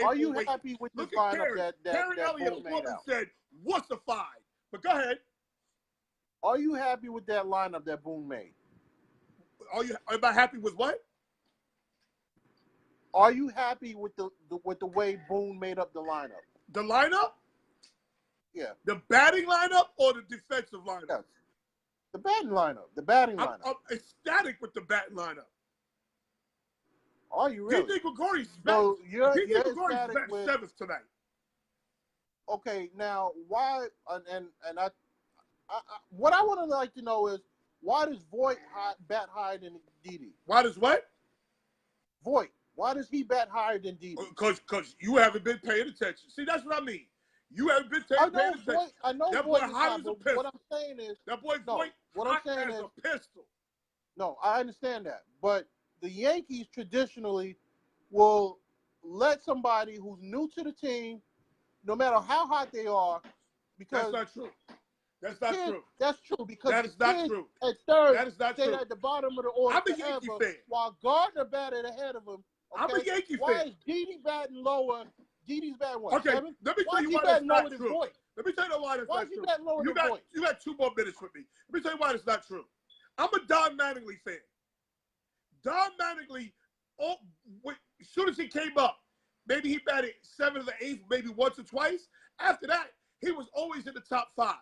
Are you happy with this lineup that Karen Elliott Boone made out? said, "What's a 5?" But go ahead. Are you happy with that lineup that Boone made? Am I happy with what? Are you happy with the way Boone made up the lineup? The lineup? Yeah. The batting lineup or the defensive lineup? Yes. The batting lineup. The batting lineup. I'm ecstatic with the batting lineup. Are you really? DJ Gregorius so you're Gregorius ecstatic with 7th tonight. Okay, now why? And I what I want to like to know is why does Voit bat higher than Didi? Why does what? Voit. Why does he bat higher than Didi? Because you haven't been paying attention. See, that's what I mean. You haven't been paying attention. I know that Voit boy is hot not, as a but pistol. what I'm saying is that boy Voit what I'm hot saying as is a pistol. No, I understand that, but the Yankees traditionally will let somebody who's new to the team, no matter how hot they are, because that's not true. That's not true. That's true because that is not true. At third, that is not stayed true. at the bottom of the order. I'm a Yankee fan. While Gardner batted ahead of him. Okay? I'm a Yankee Why fan. is Didi batting lower? Didi's batting what? Okay, 7? let me tell you why that's not true. Let me tell you why that's not true. You got 2 more minutes with me. Let me tell you why that's not true. I'm a Don Mattingly fan. Don Mattingly, as soon as he came up, maybe he batted 7th or 8th, maybe once or twice. After that, he was always in the top 5.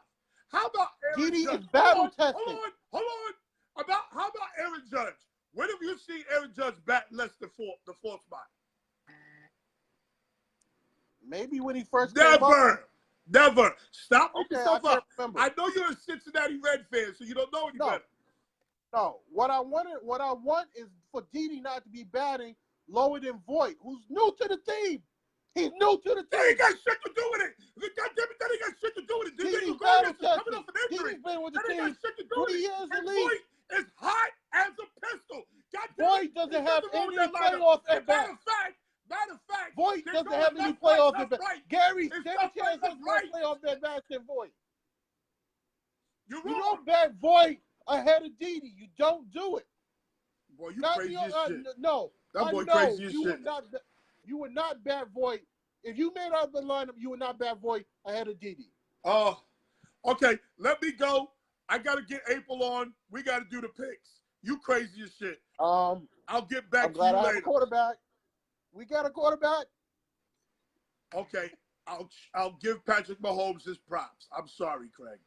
How about Aaron Didi Judge? is battle tested. Hold on. How about Aaron Judge? When have you seen Aaron Judge bat less than the 4th spot? Maybe when he first came up. Never. Stop making stuff up. Remember. I know you're a Cincinnati Red fan, so you don't know any better. No. What I want is for Didi not to be batting lower than Voit, who's new to the team. He's new to the team. That ain't got shit to do with it. God damn it, that ain't got shit to do with it. Didi's coming off an injury. Didi's been with the that team ain't got shit to do with 3 it. years and in the league. Voit is hot as a pistol. God damn Voit doesn't have any playoff at bat. Matter of fact, Voit doesn't have any playoff at bat. Gary Sanchez has more playoff at bats than Voit. You don't bat Voit ahead of Didi. You don't do it. Boy, you crazy as shit. No. That boy crazy as shit. You would not bat Voit. If you made out the lineup, you would not bat Voit ahead of Didi. Okay. Let me go. I got to get April on. We got to do the picks. You crazy as shit. I'll get back to you later. I have a quarterback. We got a quarterback. Okay. I'll give Patrick Mahomes his props. I'm sorry, Craig.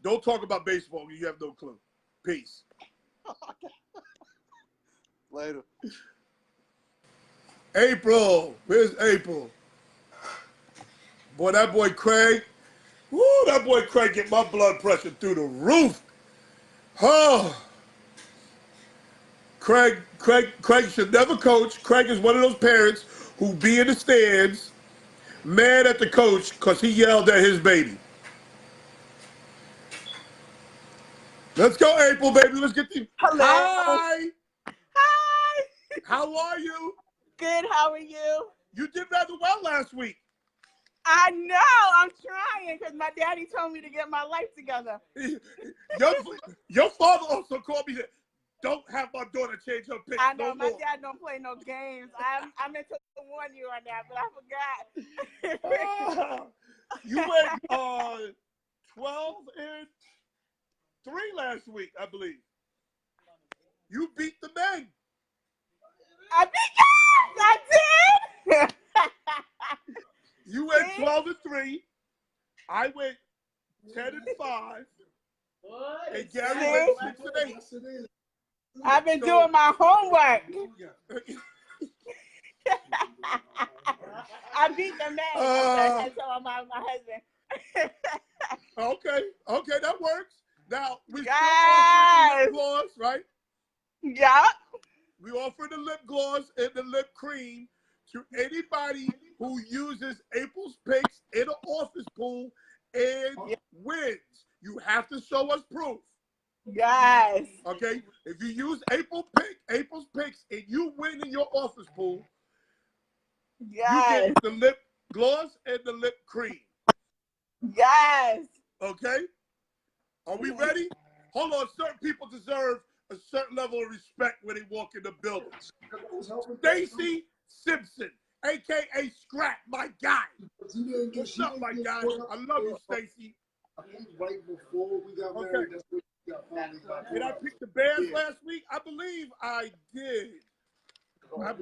Don't talk about baseball. You have no clue. Peace. Later. April. Where's April? Boy, that boy Craig. Woo, that boy Craig get my blood pressure through the roof. Oh. Craig should never coach. Craig is one of those parents who be in the stands mad at the coach because he yelled at his baby. Let's go, April, baby. Let's get the... Hello. Hi. Hi. How are you? Good. How are you? You did rather well last week. I know. I'm trying because my daddy told me to get my life together. Your father also called me and said, don't have my daughter change her pick. I know. My dad don't play no games. I meant to warn you on that, but I forgot. You went 12-3 last week, I believe. You beat the men. I beat you. I did. You went 12-3. I went 10-5. And Gary went 6-8. I've been doing my homework. I beat the man. I told my husband. Okay, that works. Now we still Yes. offer the lip gloss, right? Yeah. We offer the lip gloss and the lip cream to anybody who uses April's picks in an office pool and wins. You have to show us proof. Yes. Okay? If you use April's picks and you win in your office pool, yes. you get the lip gloss and the lip cream. Yes. Okay? Are we ready? Hold on. Certain people deserve a certain level of respect when they walk in the building. Stacy Simpson, a.k.a. Scrap, my guy. What's up, my guy? I love you, Stacy. I think right before we got married, that's when we got finally got Did I pick the Bears last week? I believe I did. I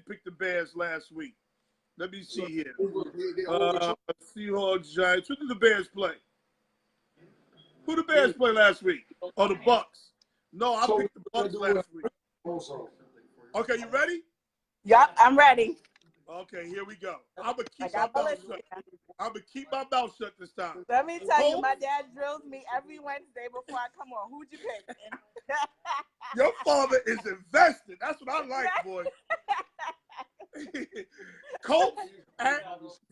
pick the Bears last week. Let me see here. Seahawks, Giants. Who did the Bears play? Who the Bears play last week? Oh, the Bucks. No, I picked the Bucks last week. Okay, you ready? Yep, I'm ready. Okay, here we go. I'm gonna keep my mouth shut. I'm gonna keep my mouth shut this time. Let me tell you, my dad drills me every Wednesday before I come on. Who'd you pick? Your father is invested. That's what I like, boy. Colts at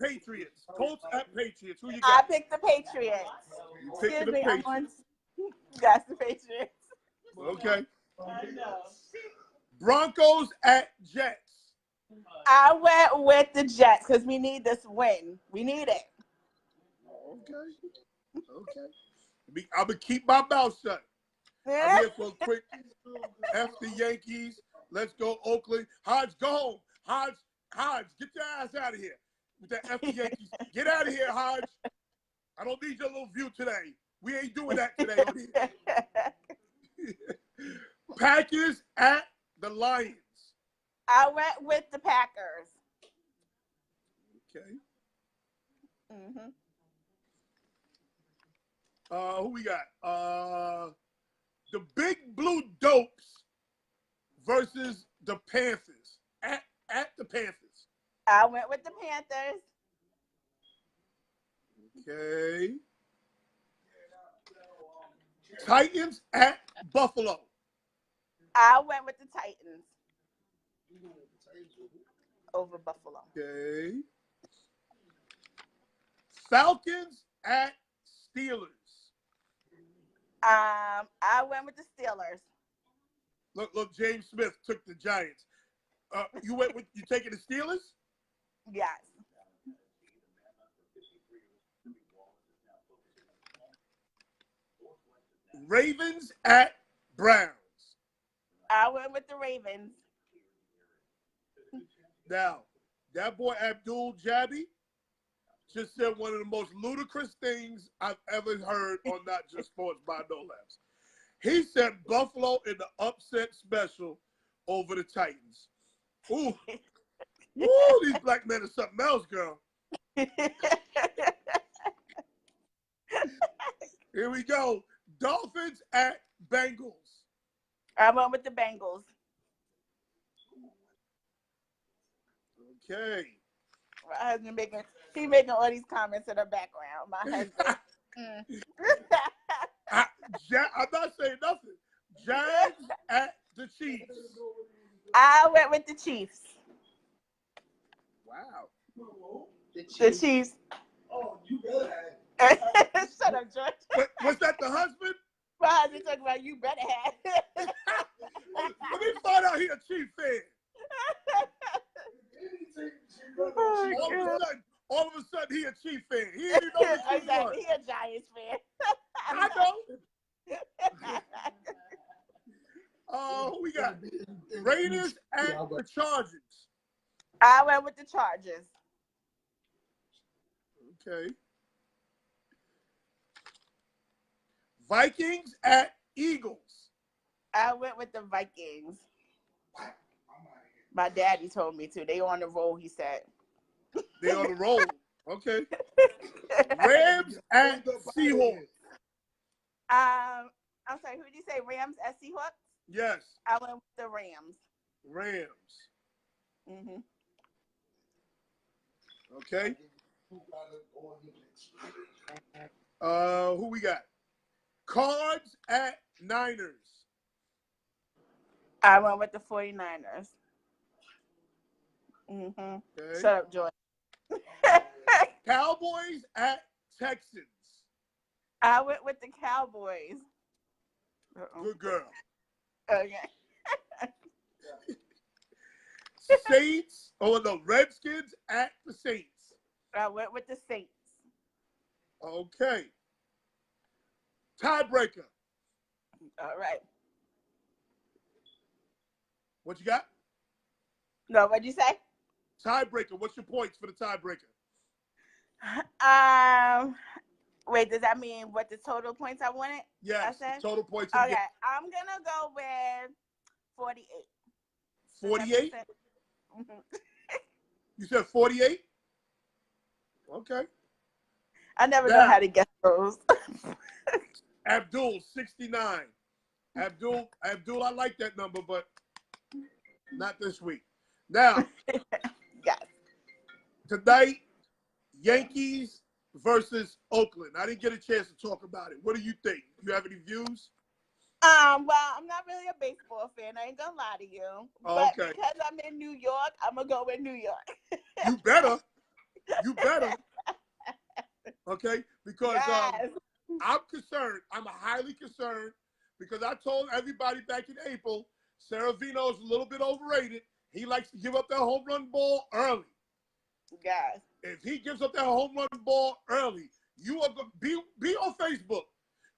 Patriots. Colts at Patriots. Who you got? I picked the Patriots. Excuse me, That's the Patriots. Okay. Broncos at Jets. I went with the Jets because we need this win. We need it. Okay. I'm going to keep my mouth shut. I'm here for a quick F the Yankees. Let's go, Oakland. Hodge, go home. Hodge, get your ass out of here with that F the Yankees. Get out of here, Hodge. I don't need your little view today. We ain't doing that today on here. Packers at the Lions. I went with the Packers. Okay. Mm-hmm. Who we got? The Big Blue Dopes versus the Panthers. At the Panthers. I went with the Panthers. Okay. Titans at Buffalo. I went with the Titans over Buffalo. Okay. Falcons at Steelers. I went with the Steelers. Look, James Smith took the Giants. You taking the Steelers? Yes. Ravens at Browns. I went with the Ravens. Now, that boy Abdul Jabby just said one of the most ludicrous things I've ever heard on Not Just Sports by No Laughs. He said Buffalo in the upset special over the Titans. Ooh. Woo, these black men are something else, girl. Here we go. Dolphins at Bengals. I went with the Bengals. Okay. My husband making all these comments in the background. My husband. I'm not saying nothing. Jags at the Chiefs. I went with the Chiefs. Wow. The Chiefs. Oh, you better have. Shut up, George. Was that the husband? My husband talking about you better have. Let me find out he a Chief fan. All of a sudden, he a Chief fan. He didn't even know the Chiefs won. He a Giants fan. I know. Who we got? Raiders at the Chargers. I went with the Chargers. Okay. Vikings at Eagles. I went with the Vikings. My daddy told me to. They on the roll, he said. They on the roll. Okay. Rams at Seahawks. I'm sorry, who did you say? Rams at Seahawks? Yes. I went with the Rams. Rams. Mm-hmm. Okay. Who we got? Cards at Niners. I went with the 49ers. Mm-hmm. Okay. Shut up, Joy. Cowboys at Texans. I went with the Cowboys. Good girl. Okay. Saints, Redskins at the Saints. I went with the Saints. Okay. Tiebreaker. All right. What you got? No, what'd you say? Tiebreaker. What's your points for the tiebreaker? Wait, does that mean what the total points I wanted? Yes, I said? total points. Okay, I'm gonna go with 48. 48? Mm-hmm. You said 48? Okay. I never know how to guess those. Abdul, 69. Abdul, I like that number, but not this week. Now, yes. Tonight, Yankees versus Oakland. I didn't get a chance to talk about it. What do you think? You have any views? Well, I'm not really a baseball fan. I ain't gonna lie to you. Oh, but okay. because I'm in New York, I'm gonna go with New York. You better. You better. Okay? Because yes. I'm concerned. I'm highly concerned because I told everybody back in April, Saravino is a little bit overrated. He likes to give up that home run ball early. Yes. If he gives up that home run ball early, you are going to be on Facebook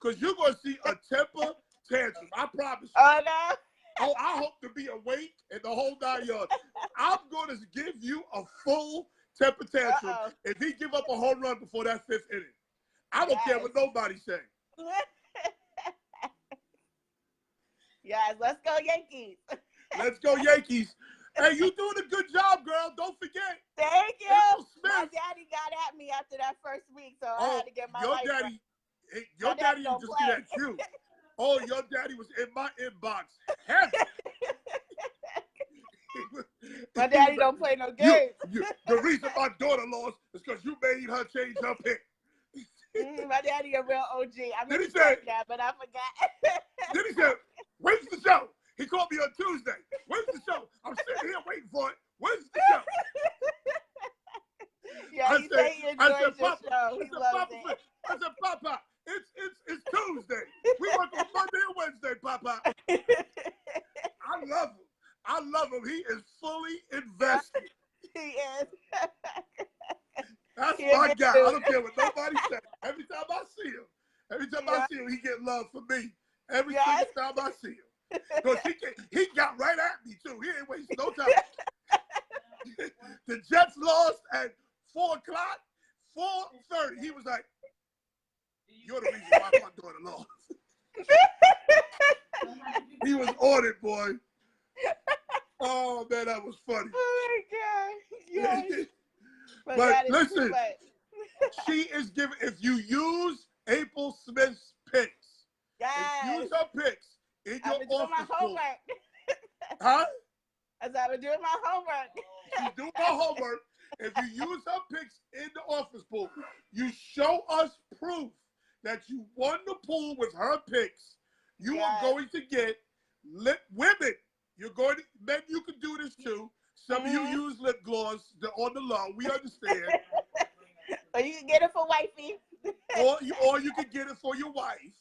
because you're going to see a temper tantrum. I promise you. Oh, no. Oh, I hope to be awake and the whole 9 yards. I'm going to give you a full temper tantrum if he give up a home run before that 5th inning. I don't care what nobody say. Yes, let's go Yankees. Let's go Yankees. Hey, you doing a good job, girl. Don't forget. Thank you. Smith. My daddy got at me after that first week, so I had to get my life right. Your daddy was just get at you. Oh, your daddy was in my inbox. Heavy. My daddy don't play no games. The reason my daughter lost is because you made her change her pick. My daddy a real OG. I'm Then he said said that, but I forgot. Then he said, "Where's the show?" He called me on Tuesday. "Where's the show?" I'm sitting here waiting for it. Where's the show? Yeah, he said he enjoys your Papa, show. He loves it. I said, Papa, it's Tuesday. We work on Monday and Wednesday, Papa. I love him. He is fully invested. He is. That's my guy. I don't care what nobody says. Every time I see him, he get love from me. Every single time I see him. Because he got right at me, too. He ain't wasting no time. The Jets lost at 4 o'clock, 4:30. He was like, "You're the reason why my daughter lost." He was on it, boy. Oh, man, that was funny. Oh, my God. Yes. But listen, she is giving, if you use April Smith's picks, if you use her picks in your office pool. Huh? As I was doing my homework. She's doing her homework. If you use her picks in the office pool, you show us proof that you won the pool with her picks. You are going to get women. You're going to, men, you can do this too. Some of you use lip gloss on the low. We understand. Or you can get it for wifey. or you can get it for your wife.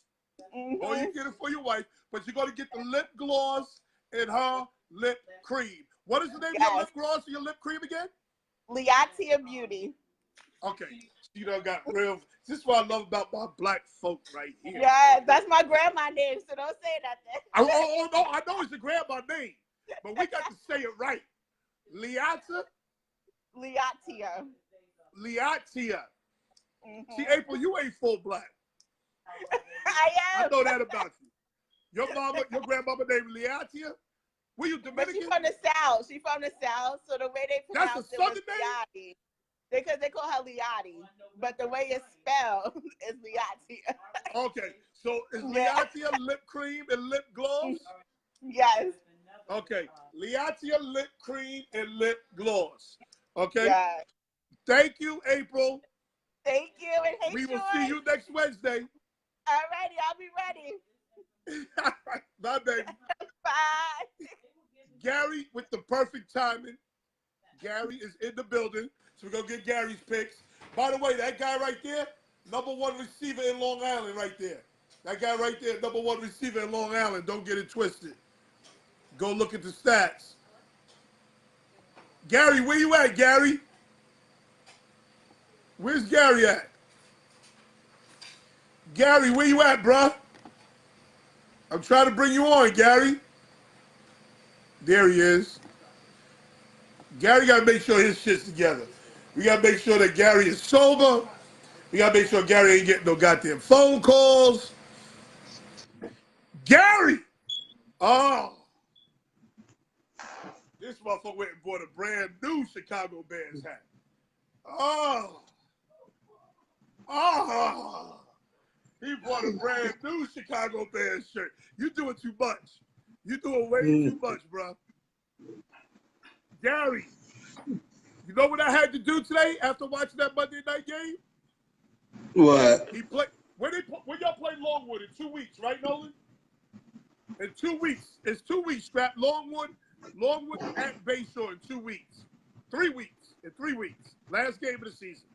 Or you get it for your wife. But you're going to get the lip gloss and her lip cream. What is the name of your lip gloss and your lip cream again? Liatia Beauty. Okay. You done got real. This is what I love about my black folk right here. Yeah, that's my grandma name, so don't say nothing. No, I know it's the grandma name, but we got to say it right. Liatia. See, April, you ain't full black. I am. I know that about you. Your mama, your grandmama named Liatia? Were you But she Dominican? from the South. She from the South. So the way they That's a pronounce it was Southern name? Liati. Because they call her Liati. But the way it's spelled is Liati. Okay, so is Yeah. Liatia lip cream and lip gloss? Yes. Okay, Liatia lip cream and lip gloss. Okay, Yeah. thank you, April. Thank you. And hey, We will Sean. see you next Wednesday. Alrighty, I'll be ready. Bye, baby. Bye. Gary with the perfect timing. Gary is in the building, so we're going to get Gary's picks. By the way, that guy right there, #1 receiver in Long Island right there. That guy right there, #1 receiver in Long Island. Don't get it twisted. Go look at the stats. Gary, where you at, Gary? Where's Gary at? Gary, where you at, bruh? I'm trying to bring you on, Gary. There he is. Gary got to make sure his shit's together. We got to make sure that Gary is sober. We got to make sure Gary ain't getting no goddamn phone calls. Gary! Oh. This motherfucker went and bought a brand new Chicago Bears hat. Oh. Oh. He bought a brand new Chicago Bears shirt. You doing too much. You doing way too much, bro. Gary, you know what I had to do today after watching that Monday night game? What? He played. When y'all play Longwood in 2 weeks, right, Nolan? In 2 weeks. It's 2 weeks, Strap. Longwood at Bayshore in 2 weeks. 3 weeks. In 3 weeks. Last game of the season.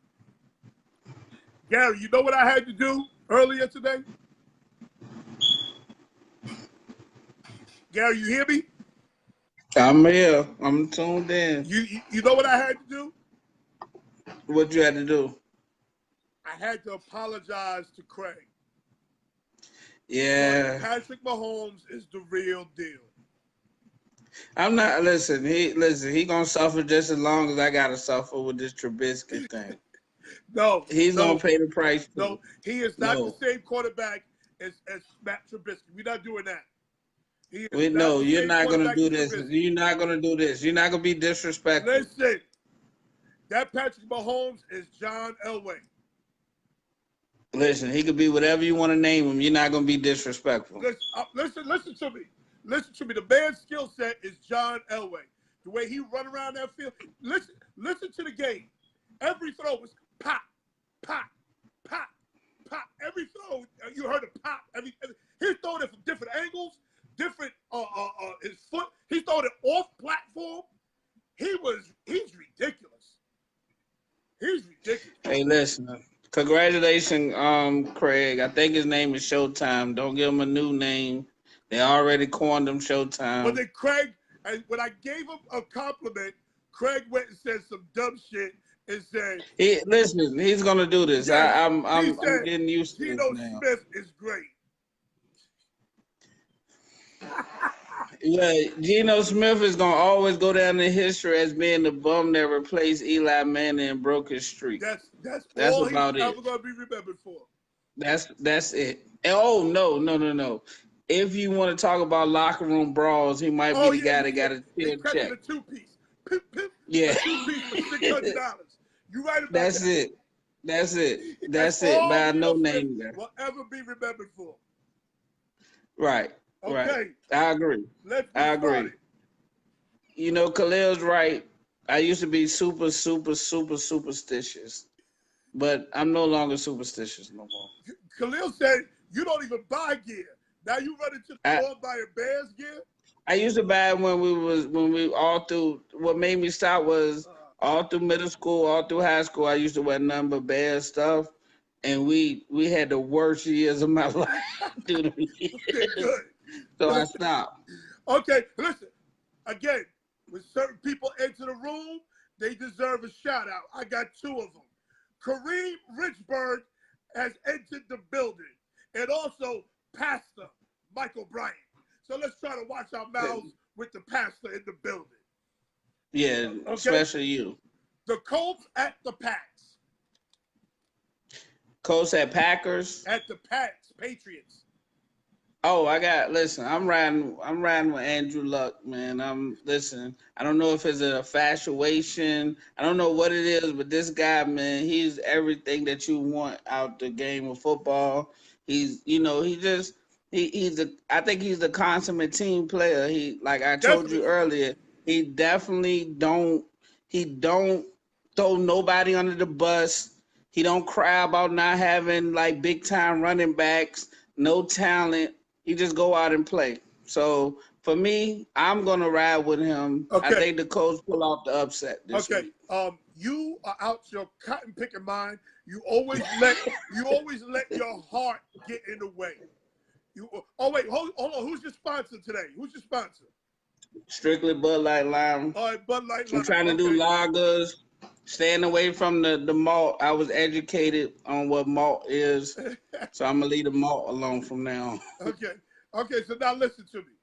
Gary, you know what I had to do earlier today? Gary, you hear me? I'm here. I'm tuned in. You know what I had to do? What you had to do? I had to apologize to Craig. Yeah. Patrick Mahomes is the real deal. I'm not. Listen. He gonna suffer just as long as I gotta suffer with this Trubisky thing. No, He's gonna pay the price. No, he is not the same quarterback as Matt Trubisky. We're not doing that. You're not gonna do this. You're not gonna do this. You're not gonna be disrespectful. Listen, that Patrick Mahomes is John Elway. Listen, he could be whatever you want to name him. You're not gonna be disrespectful. Listen to me. Listen to me. The man's skill set is John Elway. The way he run around that field. Listen to the game. Every throw was pop, pop, pop, pop. Every throw, you heard a pop. He's throwing it from different angles, different his foot. He's throwing it off platform. He's ridiculous. He's ridiculous. Hey, listen. Congratulations, Craig. I think his name is Showtime. Don't give him a new name. They already coined him Showtime. But then Craig, when I gave him a compliment, Craig went and said some dumb shit and said, listen, he's gonna do this. Yeah, I'm getting used to Geno this now. Smith is great. Yeah, Geno Smith is gonna always go down in history as being the bum that replaced Eli Manning and broke his streak. That's all about he's it. ever gonna be remembered for. That's it. Oh no. If you want to talk about locker room brawls, he might be the guy that got a chill check. A 2-piece. Pip, yeah. A 2-piece for $600. You right about That's that. it. That's it. By no name. Will ever be remembered for. Right. Okay. Right. I agree. I agree. You know, Khalil's right. I used to be super superstitious, but I'm no longer superstitious no more. Khalil said you don't even buy gear. Now you run into the store buying Bears gear. I used to buy it when we all through. What made me stop was all through middle school, all through high school. I used to wear nothing but Bears stuff, and we had the worst years of my life due to me. Good. So I stopped. Okay, listen. Again, when certain people enter the room, they deserve a shout out. I got 2 of them. Kareem Richburg has entered the building, and also Pastor Michael Bryant. So let's try to watch our mouths with the pastor in the building. Yeah, okay? Especially you. The Colts at the Pats. Colts at Packers? At the Pats, Patriots. Oh, listen, I'm riding with Andrew Luck, man. Listen, I don't know if it's a infatuation. I don't know what it is, but this guy, man, he's everything that you want out the game of football. He's, I think he's the consummate team player. Like I told you Definitely. earlier, he definitely don't throw nobody under the bus. He don't cry about not having like big time running backs, no talent. He just go out and play. So for me, I'm gonna ride with him. I Okay. think the Colts pull off the upset this week. You are out your cotton picking mind. You always let your heart get in the way. Wait, hold on. Who's your sponsor today? Who's your sponsor? Strictly Bud Light Lime. All right, Bud Light Lime. I'm trying to do lagers, staying away from the malt. I was educated on what malt is, so I'm gonna leave the malt alone from now. Okay. So now listen to me.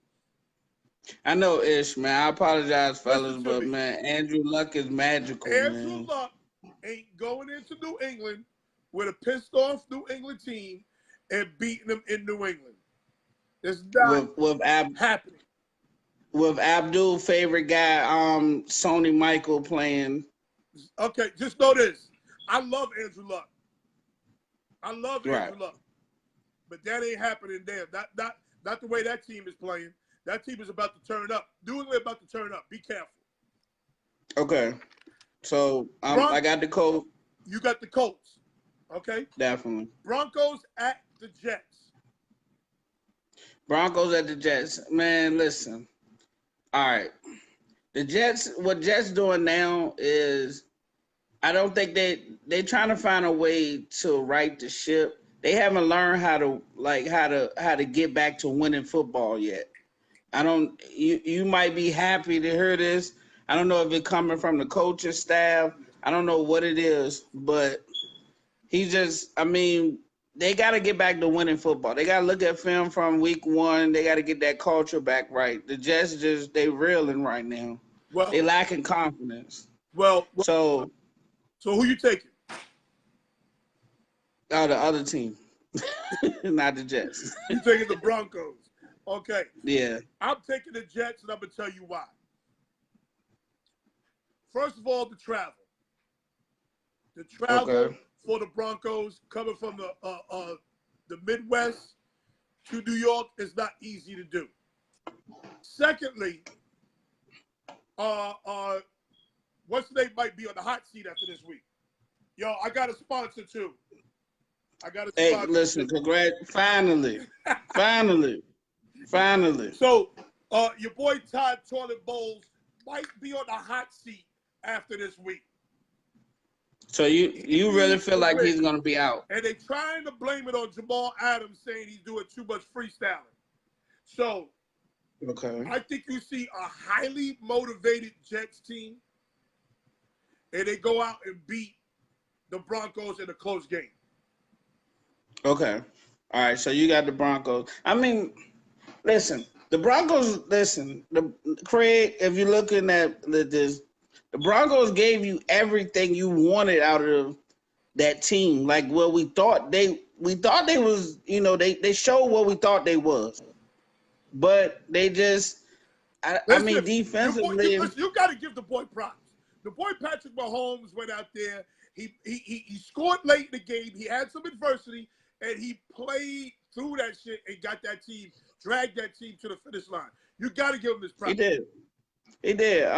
I know Ish, man. I apologize, fellas, Listen to but me. man, Andrew Luck is magical, Andrew man. Luck ain't going into New England with a pissed off New England team and beating them in New England. It's not happening. With Abdul's favorite guy, Sony Michael playing. Okay, just know this. I love Andrew Luck. Andrew Luck. But that ain't happening there. Not the way that team is playing. That team is about to turn up. New England about to turn up. Be careful. Okay. So I got the Colts. You got the Colts. Okay? Definitely. Broncos at the Jets. Broncos at the Jets. Man, listen. All right. The Jets, what Jets doing now is I don't think they trying to find a way to right the ship. They haven't learned how to get back to winning football yet. You might be happy to hear this. I don't know if it's coming from the coaching staff. I don't know what it is, but they got to get back to winning football. They got to look at film from week 1. They got to get that culture back right. The Jets they reeling right now. Well, they lacking confidence. So who you taking? Oh, the other team, not the Jets. You taking the Broncos? Okay. Yeah. I'm taking the Jets, and I'm gonna tell you why. First of all, the travel. The travel for the Broncos coming from the Midwest to New York is not easy to do. Secondly, what's the name might be on the hot seat after this week. Yo, I got a sponsor too. Hey, listen, congrats. Finally. So, your boy Todd Toilet Bowles might be on the hot seat after this week. So you really feel like he's going to be out? And they're trying to blame it on Jamal Adams, saying he's doing too much freestyling. So, I think you see a highly motivated Jets team, and they go out and beat the Broncos in a close game. Okay. All right, so you got the Broncos. I mean, listen, the Broncos, Craig, if you're looking at this, the Broncos gave you everything you wanted out of that team. Like what we thought they was, they showed what we thought they was. But they just, defensively. You got to give the boy props. The boy Patrick Mahomes went out there. He scored late in the game. He had some adversity, and he played through that shit and got that team, dragged that team to the finish line. You got to give him this props. He did.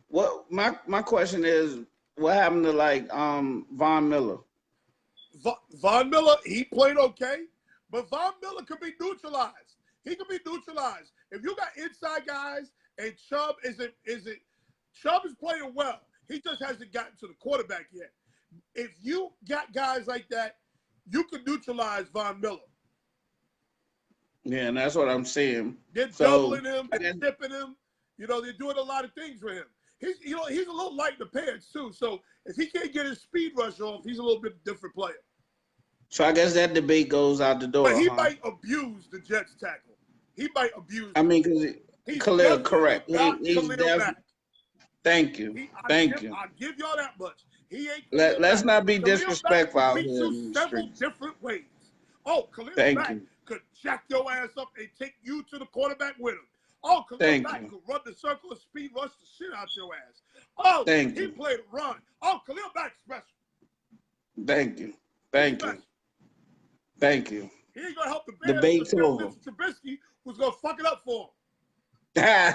What my question is, what happened to Von Miller? Von Miller, he played okay, but Von Miller could be neutralized. He could be neutralized. If you got inside guys and Chubb Chubb is playing well. He just hasn't gotten to the quarterback yet. If you got guys like that, you can neutralize Von Miller. Yeah, and that's what I'm saying. They're doubling him, they're tipping him. They're doing a lot of things for him. He's a little light in the pants too. So if he can't get his speed rush off, he's a little bit different player. So I guess that debate goes out the door. But he might abuse the Jets tackle. He might abuse. Because Khalil, correct. He's definitely. Thank you. I'll give y'all that much. He ain't. Let's not be disrespectful out here. Several different ways. Oh, Khalil Thank back. you. could jack your ass up and take you to the quarterback with him. Oh, Khalil Mack could run the circle of speed, rush the shit out your ass. Oh, he played a run. Oh, Khalil Mack's special. Thank you. Thank you. Thank you. He ain't gonna help the Bears. Debate's over. Trubisky was gonna fuck it up for him.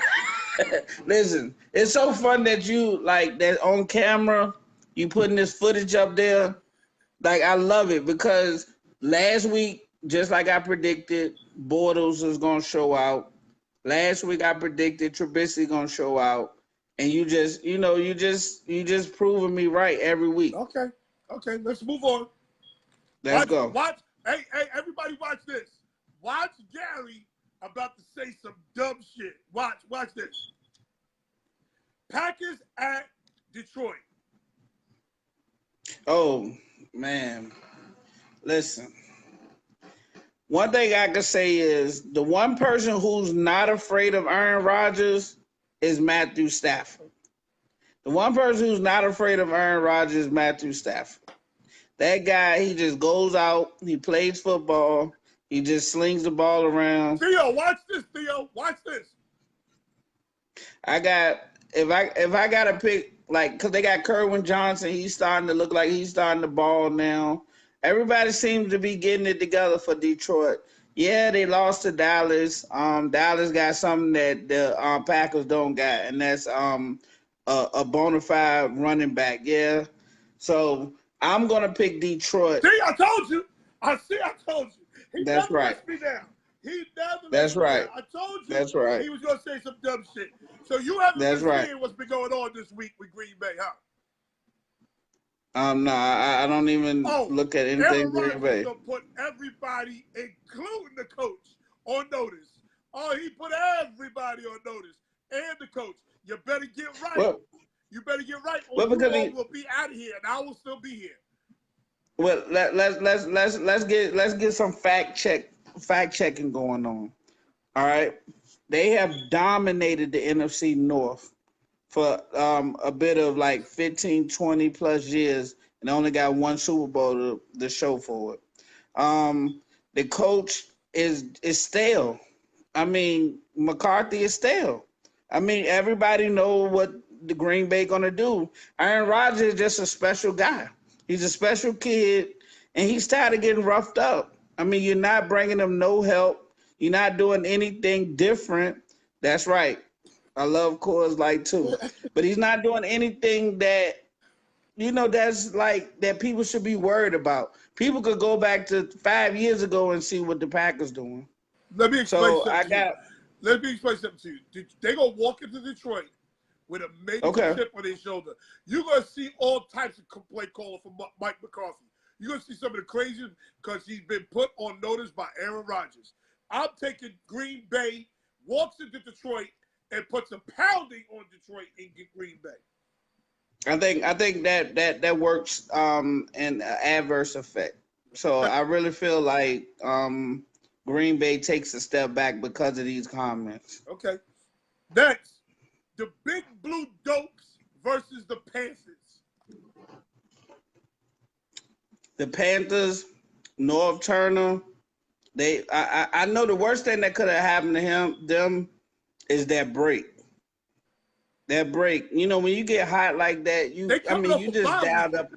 Listen, it's so fun that you like that on camera. You putting this footage up there. Like, I love it because last week, just like I predicted, Bortles is gonna show out. Last week I predicted Trubisky gonna show out, and you just proving me right every week. Okay, let's move on. Let's go. Hey, everybody, watch this. Watch Gary about to say some dumb shit. Watch this. Packers at Detroit. Oh man, listen. One thing I can say is the one person who's not afraid of Aaron Rodgers is Matthew Stafford. The one person who's not afraid of Aaron Rodgers is Matthew Stafford. That guy, he just goes out, he plays football, he just slings the ball around. Theo, watch this, Theo. Watch this. If I gotta pick, like, because they got Kerwin Johnson, he's starting to look like he's starting to ball now. Everybody seems to be getting it together for Detroit. Yeah, they lost to Dallas. Dallas got something that the Packers don't got, and that's a bona fide running back. Yeah, so I'm gonna pick Detroit. See, I told you. I told you. He That's never right. let me down. He never. That's right. I told you. That's right. He was gonna say some dumb shit. So you haven't That's been right. seeing what's been going on this week with Green Bay, huh? No, I don't even look at anything Green Bay. Gonna put everybody, including the coach, on notice. Oh, he put everybody on notice, and the coach. You better get right. Well, you better get right, or well, because will be out of here, and I will still be here. Well, let's get some fact checking going on. All right, they have dominated the NFC North for a bit of like 15, 20 plus years, and only got one Super Bowl to show for it. The coach is stale. I mean, McCarthy is stale. I mean, everybody know what the Green Bay gonna do. Aaron Rodgers is just a special guy. He's a special kid, and he's tired of getting roughed up. I mean, you're not bringing him no help. You're not doing anything different. That's right. I love Coors Light too. But he's not doing anything that, that's like that people should be worried about. People could go back to 5 years ago and see what the Packers doing. Let me explain something to you. They gonna walk into Detroit with a major chip on their shoulder. You're gonna see all types of complaint calling from Mike McCarthy. You're gonna see some of the crazy because he's been put on notice by Aaron Rodgers. I'm taking Green Bay, walks into Detroit, and puts a pounding on Detroit and get Green Bay. I think that works in adverse effect. So I really feel like Green Bay takes a step back because of these comments. Okay. Next, the Big Blue Dopes versus the Panthers. The Panthers, North Turner, I know the worst thing that could have happened to them is that break. That break. When you get hot like that, you just dialed up.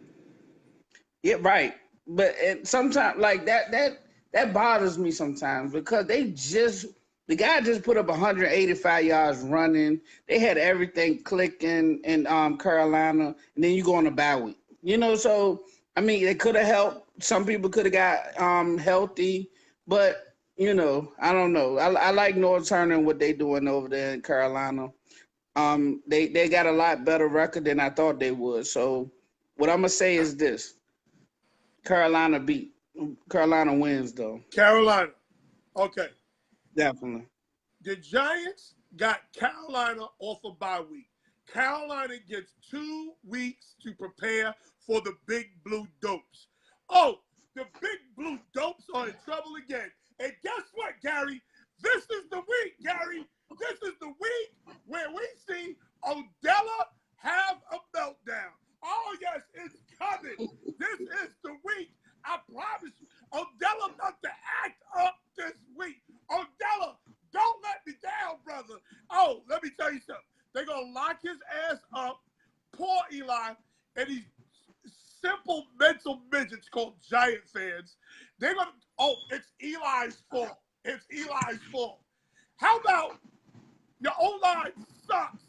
Yeah, right. But sometimes like that bothers me sometimes because the guy just put up 185 yards running. They had everything clicking in Carolina, and then you go on a bye week. So I mean, it could have helped. Some people could have got healthy, but I don't know. I like North Turner and what they doing over there in Carolina. They got a lot better record than I thought they would. So what I'm gonna say is this: Carolina wins though. Carolina, okay, definitely. The Giants got Carolina off a bye week. Carolina gets 2 weeks to prepare for the Big Blue Dopes. Oh, the Big Blue Dopes are in trouble again. And guess what, Gary? This is the week, Gary. This is the week where we see Odella have a meltdown. Oh, yes, it's coming. This is the week. I promise you. Odella about to act up this simple mental midgets called Giant fans, they're gonna, oh, it's Eli's fault. It's Eli's fault. How about your O-line sucks?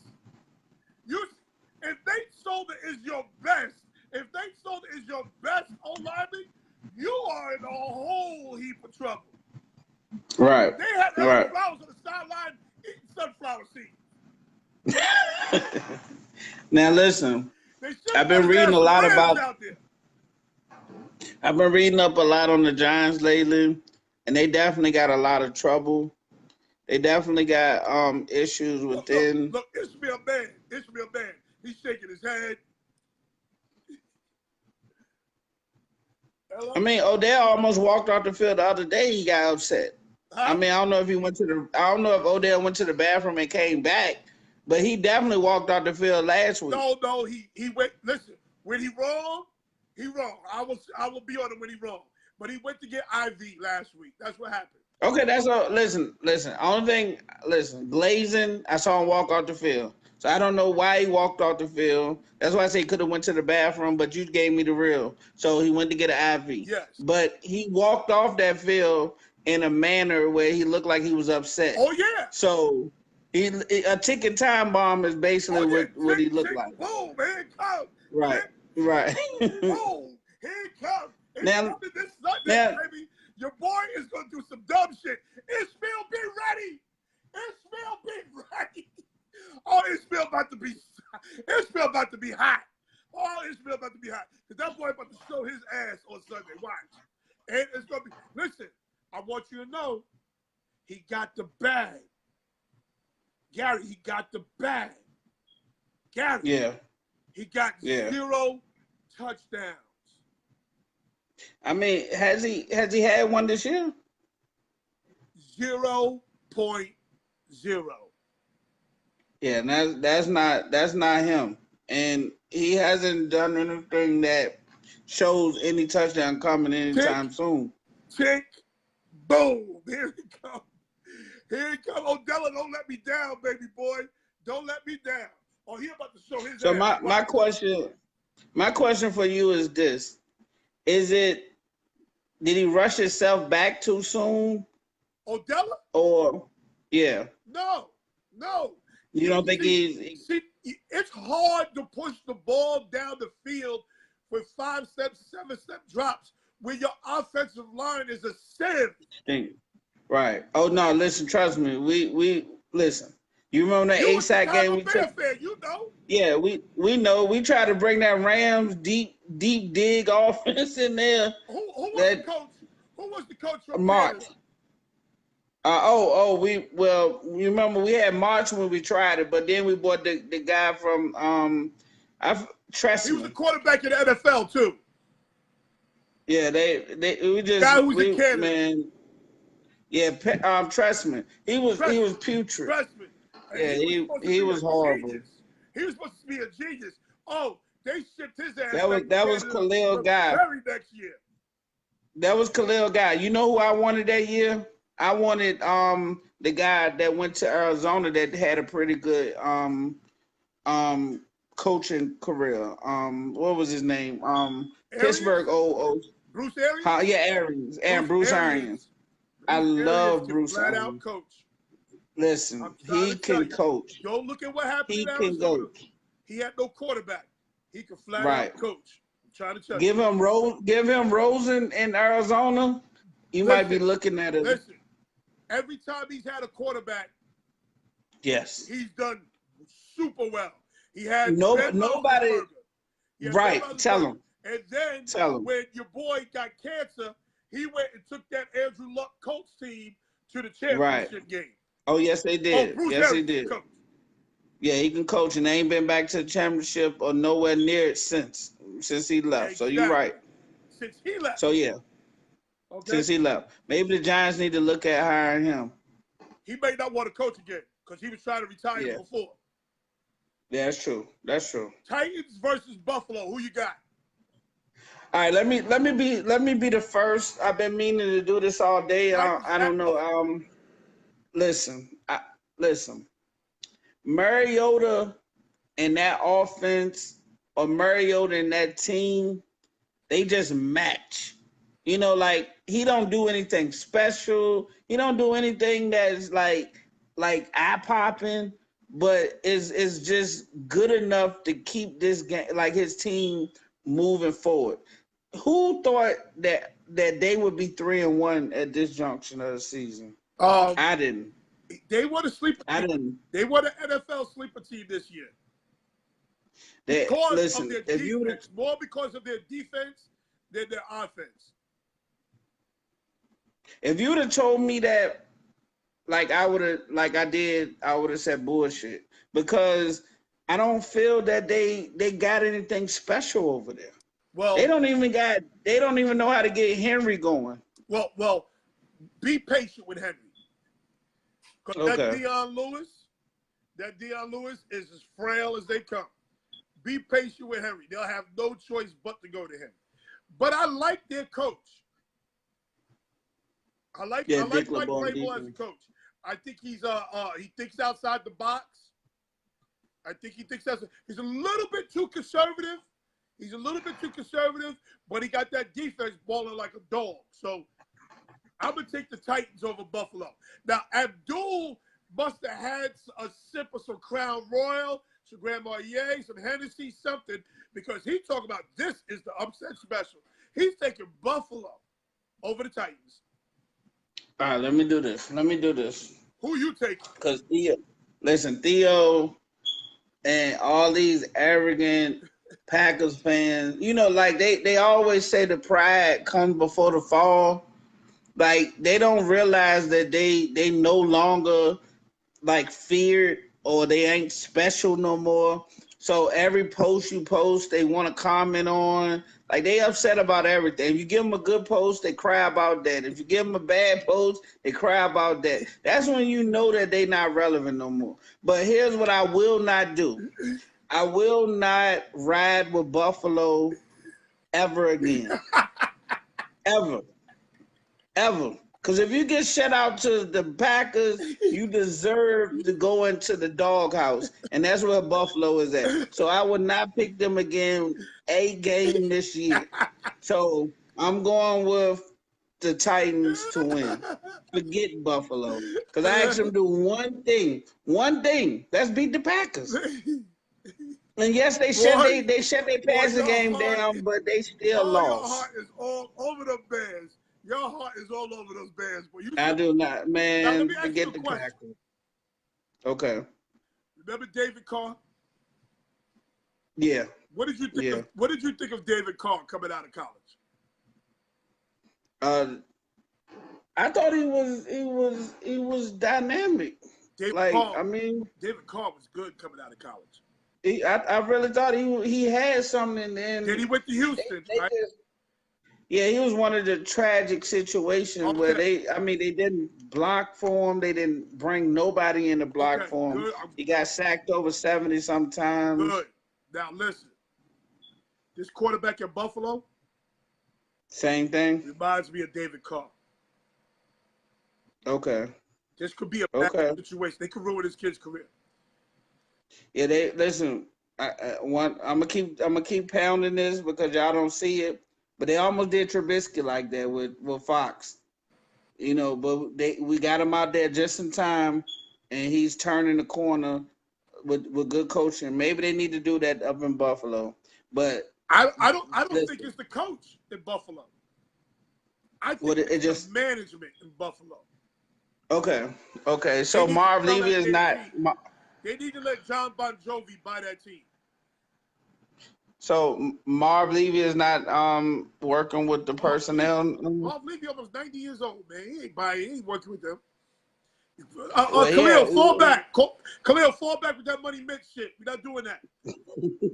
If Nate Solder is your best, O-lineman, you are in a whole heap of trouble. Right. They had Right. Flowers on the sideline eating sunflower seeds. Now listen, They should I've been reading a lot about. out there. I've been reading up a lot on the Giants lately, and they definitely got a lot of trouble. They definitely got issues within. Look, Ishmael man. He's shaking his head. Hello? I mean, Odell almost walked off the field the other day. He got upset. Huh? I mean, I don't know if Odell went to the bathroom and came back, but he definitely walked off the field last week. No, he went. Listen, when he wrong, he wrong. I will be on him when he wrong. But he went to get IV last week. That's what happened. Okay, that's all. Listen. Only thing, Glazing, I saw him walk off the field. So I don't know why he walked off the field. That's why I say he could have went to the bathroom, but you gave me the real. So he went to get an IV. Yes. But he walked off that field in a manner where he looked like he was upset. Oh yeah. So a ticking time bomb is basically what he looked like. Boom, here it comes. Right. Boom, here it comes. It's coming this Sunday, baby. Your boy is gonna do some dumb shit. Ishmael, be ready. Oh, Ishmael about to be hot. Ishmael about to be hot. Because that boy about to show his ass on Sunday. Watch. And it's gonna be, listen, I want you to know, he got the bag. Gary, he got the bag. Gary. Yeah. He got 0 touchdowns. I mean, has he had one this year? 0.0. Yeah, and that's not him. And he hasn't done anything that shows any touchdown coming anytime soon. Tick, boom. Here he comes. Odella, don't let me down, baby boy. Don't let me down. Oh, he about to show his So ass. my question for you is this. Did he rush himself back too soon? Odella? Or, yeah. No. You don't think See, it's hard to push the ball down the field with 5-step, 7-step drops when your offensive line is a sieve. Right. Oh, no, listen, trust me. We listen. You remember that ASAC game we took? Fan, you know. Yeah, we know. We tried to bring that Rams deep dig offense in there. Who was the coach? Who was the coach from March? You remember we had March when we tried it, but then we bought the guy from Tressman. He was a quarterback in the NFL too. Yeah, we just guy who's a candidate. Man. Yeah, Tressman. He was putrid. Tressman. Yeah, he was horrible. He was supposed to be a genius. Oh, they shipped his ass. That was Khalil Guy. Next year. That was Khalil Guy. You know who I wanted that year? I wanted the guy that went to Arizona that had a pretty good coaching career. What was his name? Pittsburgh. Bruce Arians. Arians. And Bruce Arians. I love Bruce Arians. Flat out coach. Listen, he can coach. Go look at what happened. He can coach. He had no quarterback. He can flat out coach. I'm trying to tell you. Give him Rosen in Arizona. You might be looking at it. Listen, every time he's had a quarterback, yes, he's done super well. He had nobody. Right, tell him. And then when your boy got cancer, he went and took that Andrew Luck Colts team to the championship game. Oh, yes, they did. Yes, they did. Coach. Yeah, he can coach, and they ain't been back to the championship or nowhere near it since he left. Exactly. So you're right. Since he left. So, yeah. Okay. Since he left. Maybe the Giants need to look at hiring him. He may not want to coach again because he was trying to retire before. Yeah, that's true. That's true. Titans versus Buffalo. Who you got? All right, let me be the first. I've been meaning to do this all day. I don't know. Listen. Mariota and that offense, or Mariota and that team, They just match. You know, like he don't do anything special. He don't do anything that's like eye popping, but is just good enough to keep this game, like his team, moving forward. Who thought that they would be 3-1 at this junction of the season? Um, I didn't. they were the sleeper I team. didn't. They were the NFL sleeper team this year That because of listen, their if you defense, more because of their defense than their offense. if you'd have told me that, like I would have, like I did, I would have said bullshit, because I don't feel that they got anything special over there. Well, They don't even know how to get Henry going. well, be patient with Henry. Because Okay. that Deion Lewis is as frail as they come. Be patient with Henry. They'll have no choice but to go to him. But I like their coach. I like Yeah, Mike Dick Vrabel LeBeau as a coach. I think he thinks outside the box. I think he thinks he's a little bit too conservative. But he got that defense balling like a dog. So I'm going to take the Titans over Buffalo. Now, Abdul must have had a sip of some Crown Royal, some Grand Marnier, some Hennessy, something, because he talking about this is the upset special. He's taking Buffalo over the Titans. All right, let me do this. Who you taking? Because Theo and all these arrogant Packers fans, you know, like they always say the pride comes before the fall. Like they don't realize that they no longer like feared, or they ain't special no more. So every post you post, they want to comment on. Like they upset about everything. If you give them a good post, they cry about that. If you give them a bad post, they cry about that. That's when you know that they not relevant no more. But here's what I will not do. I will not ride with Buffalo ever again. Ever. Because if you get shut out to the Packers, you deserve to go into the doghouse. And that's where Buffalo is at. So I would not pick them again a game this year. So I'm going with the Titans to win. Forget Buffalo. Because I asked them to do one thing. Let's beat the Packers. And yes, they shut their passing game down, but they still lost. Your heart is all over the Bears. Your heart is all over those Bears, boy. I do not, man. Now, let me ask forget you a the question. Packers. Okay. Remember David Carr? Yeah. What did you think? What did you think of David Carr coming out of college? I thought he was dynamic. David Carr was good coming out of college. I really thought he had something. And then he went to Houston, right? Yeah, he was one of the tragic situations where they didn't block for him. They didn't bring nobody in to block for him. Good. He got sacked over 70 sometimes. Good. Now listen, this quarterback in Buffalo, same thing. Reminds me of David Carr. Okay. This could be a bad situation. They could ruin this kid's career. Yeah, they listen. I'm gonna keep pounding this because y'all don't see it. But they almost did Trubisky like that with Fox, you know. But we got him out there just in time, and he's turning the corner with good coaching. Maybe they need to do that up in Buffalo. But I don't think it's the coach in Buffalo. I think it's just management in Buffalo. Okay. So Marv Levy is not. They need to let John Bon Jovi buy that team. So Marv Levy is not working with the personnel. Marv Levy almost 90 years old, man. He ain't working with them. Khalil, fall back. Khalil, fall back with that Money Mitch shit. We're not doing that.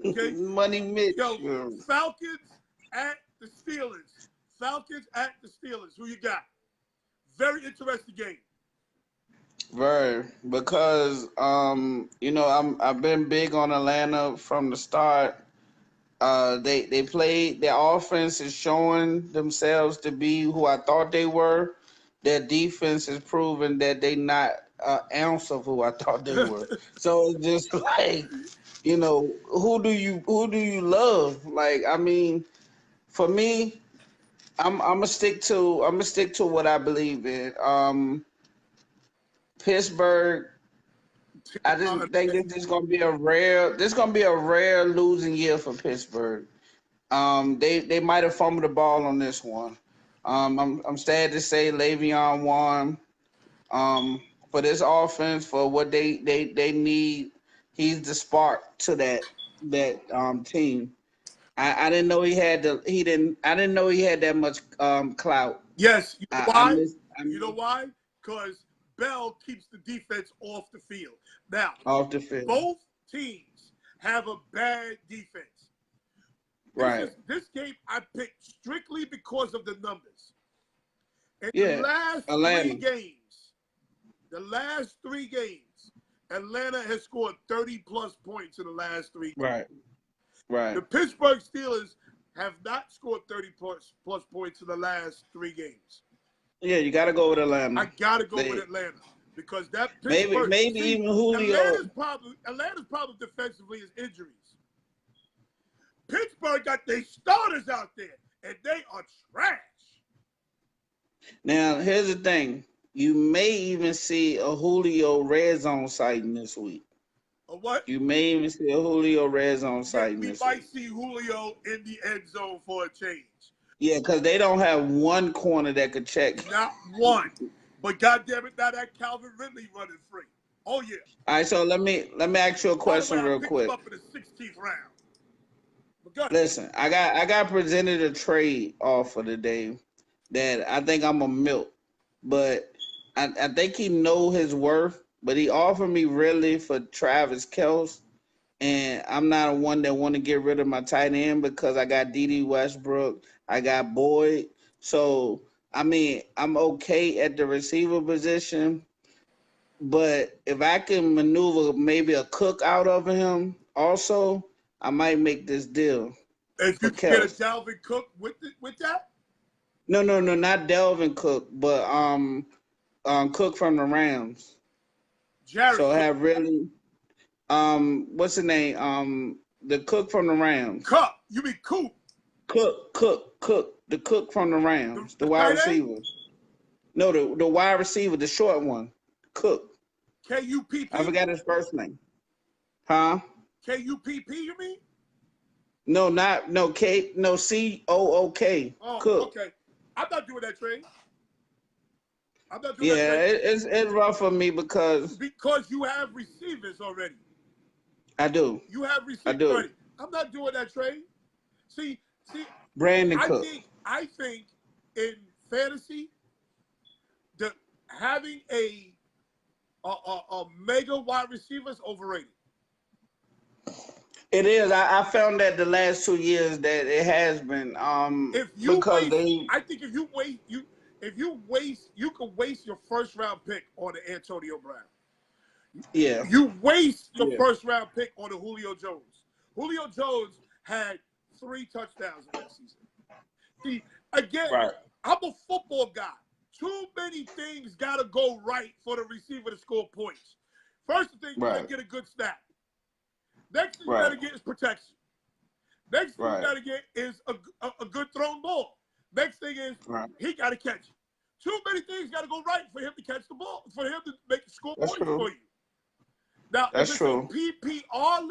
Okay? Money Mitch. Yo, Falcons at the Steelers. Who you got? Very interesting game. Very, because I've been big on Atlanta from the start. They played, their offense is showing themselves to be who I thought they were. Their defense is proving that they not an ounce of who I thought they were. So it's just like, who do you love? Like, I mean, For me, I'm gonna stick to what I believe in. Pittsburgh. I just think this gonna be a rare losing year for Pittsburgh. They might have fumbled the ball on this one. I'm sad to say Le'Veon won. For this offense, for what they need, he's the spark to that team. I didn't know I didn't know he had that much clout. Yes, you know I why? miss You know why? Because Bell keeps the defense off the field. Now, off the field. both teams have a bad defense. Right. This game I picked strictly because of the numbers. In Yeah. the last three games, Atlanta has scored 30-plus points in the last 3 games. Right. Right. The Pittsburgh Steelers have not scored 30-plus points in the last 3 games. Yeah, you got to go with Atlanta. I got to go with Atlanta because that Pittsburgh. Maybe even Julio. Atlanta's problem defensively is injuries. Pittsburgh got their starters out there, and they are trash. Now, here's the thing. You may even see a Julio red zone sighting this week. A what? You may even see a Julio red zone sighting this week. We might see Julio in the end zone for a change. Yeah, because they don't have one corner that could check. Not one. But goddamn it, now that Calvin Ridley running free. Oh yeah. All right, so let me ask you a question real quick. Him up in the 16th round. Listen, I got presented a trade offer today that I think I'm a milk, but I think he know his worth. But he offered me really for Travis Kelce, and I'm not one that want to get rid of my tight end because I got D.D. Westbrook, I got Boyd. So I mean, I'm okay at the receiver position, but if I can maneuver maybe a Cook out of him also, I might make this deal. If you can get a Dalvin Cook with that? No, not Dalvin Cook, but Cook from the Rams. Jared. So have really what's the name? The Cook from the Rams. Cook. You mean Coop? Cook. The Cook from the Rams. The wide receiver. No, the wide receiver, the short one. Cook. K-U-P-P? I forgot his first name. Huh? K-U-P-P, you mean? No, C-O-O-K. Oh, Cook. Okay. I'm not doing that trade. Yeah, it's rough for me because you have receivers already. I do. You have receivers already. I'm not doing that trade. See, Brandon Cook. I think in fantasy, having a mega wide receiver is overrated. It is. I found that the last 2 years that it has been. I think if you could waste your first round pick on the Antonio Brown. Yeah. You waste your first round pick on the Julio Jones. Julio Jones had 3 touchdowns in that season. See, again, I'm a football guy. Too many things got to go right for the receiver to score points. First thing, you got to get a good snap. Next thing you got to get is protection. Next thing you got to get is a good thrown ball. Next thing is he got to catch it. Too many things got to go right for him to catch the ball, for him to make score points for you. Now, if it's a PPR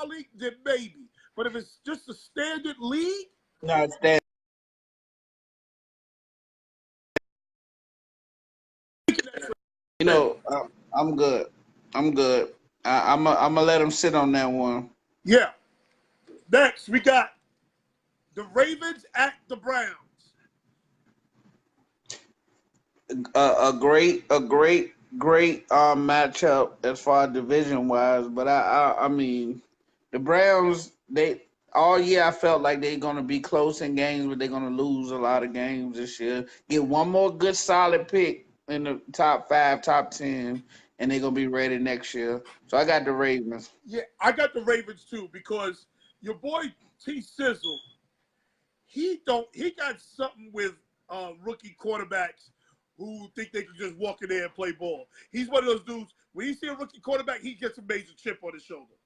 league, then maybe. But if it's just a standard league, no, it's standard. You know, I'm good. I'm gonna let him sit on that one. Yeah. Next, we got the Ravens at the Browns. A great matchup as far as division wise, but I mean, the Browns, all year I felt like they're gonna be close in games, but they're gonna lose a lot of games this year. Get one more good solid pick in the top 5, top 10, and they're gonna be ready next year. So I got the Ravens. Yeah, I got the Ravens too because your boy T Sizzle, he got something with rookie quarterbacks who think they can just walk in there and play ball. He's one of those dudes, when you see a rookie quarterback, he gets a major chip on his shoulder.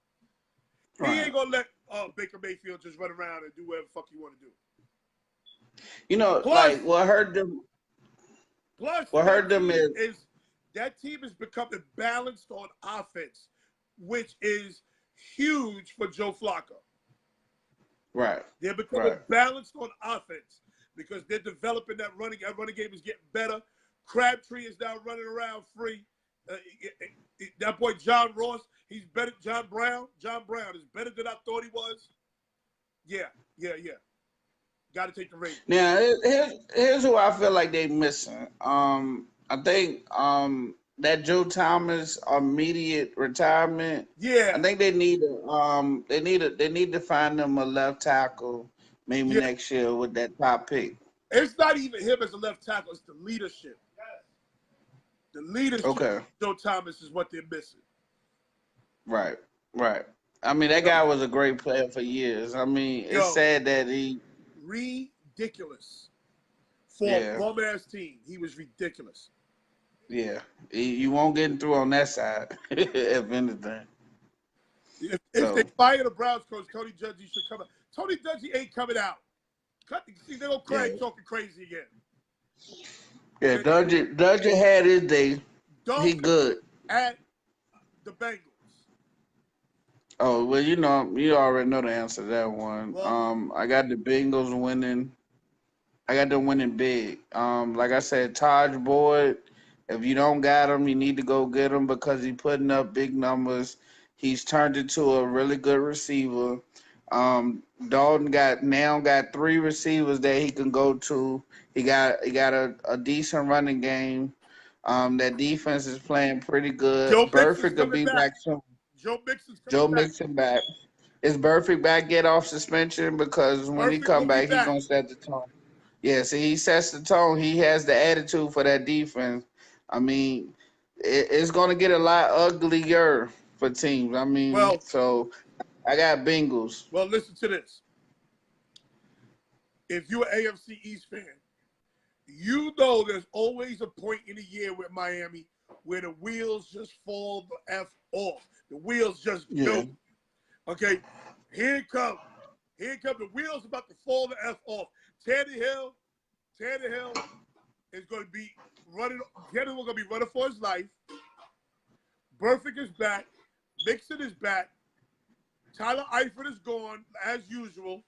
He ain't gonna let Baker Mayfield just run around and do whatever the fuck he want to do. You know, Plus, like what hurt them. Plus, What hurt them is that team is becoming balanced on offense, which is huge for Joe Flacco. right. They're becoming balanced on offense because they're developing that running. That running game is getting better. Crabtree is now running around free. That boy John Ross, he's better. John Brown is better than I thought he was. Yeah. Got to take the Ravens. Now here's who I feel like they missing. I think that Joe Thomas immediate retirement. Yeah. I think they need to find them a left tackle maybe next year with that top pick. It's not even him as a left tackle. It's the leadership. The leadership of Joe Thomas is what they're missing. Right. I mean, that guy was a great player for years. I mean, it's sad that he... Ridiculous. For a bum-ass team. He was ridiculous. Yeah. You won't get through on that side, if anything. If they fire the Browns coach, Tony Dungy should come out. Tony Dungy ain't coming out. See, they don't Craig talking crazy again. Yeah, Dungy had his day. He good. At the Bengals. Oh, well, you already know the answer to that one. Well, I got the Bengals winning. I got them winning big. Like I said, Taj Boyd, if you don't got him, you need to go get him because he's putting up big numbers. He's turned into a really good receiver. Dalton got 3 receivers that he can go to. He got a decent running game. That defense is playing pretty good. Burfict will be back soon. Joe Mixon back. Is Burfict back get off suspension? Because when he come back, he's going to set the tone. Yeah, see, he sets the tone. He has the attitude for that defense. I mean, it's going to get a lot uglier for teams. I mean, so I got Bengals. Well, listen to this. If you're an AFC East fan, you know there's always a point in the year with Miami where the wheels just fall the F off. The wheels just go. Okay, here it comes. The wheels about to fall the F off. Tannehill is going to be running. Tannehill going to be running for his life. Burfict is back. Mixon is back. Tyler Eifert is gone, as usual.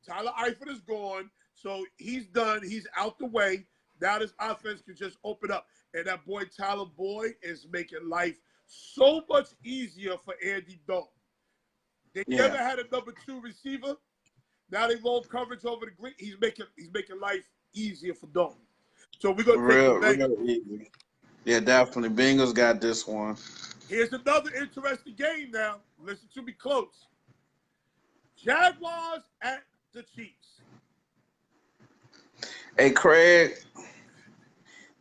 Tyler Eifert is gone. So he's done. He's out the way. Now this offense can just open up. And that boy Tyler Boyd is making life so much easier for Andy Dalton. They never had a number 2 receiver. Now they roll coverage over the green. He's making life easier for Dalton. So we're gonna take the Bengals. Easy. Yeah, definitely. Bengals got this one. Here's another interesting game now. Listen to me close. Jaguars at the Chiefs. Hey, Craig.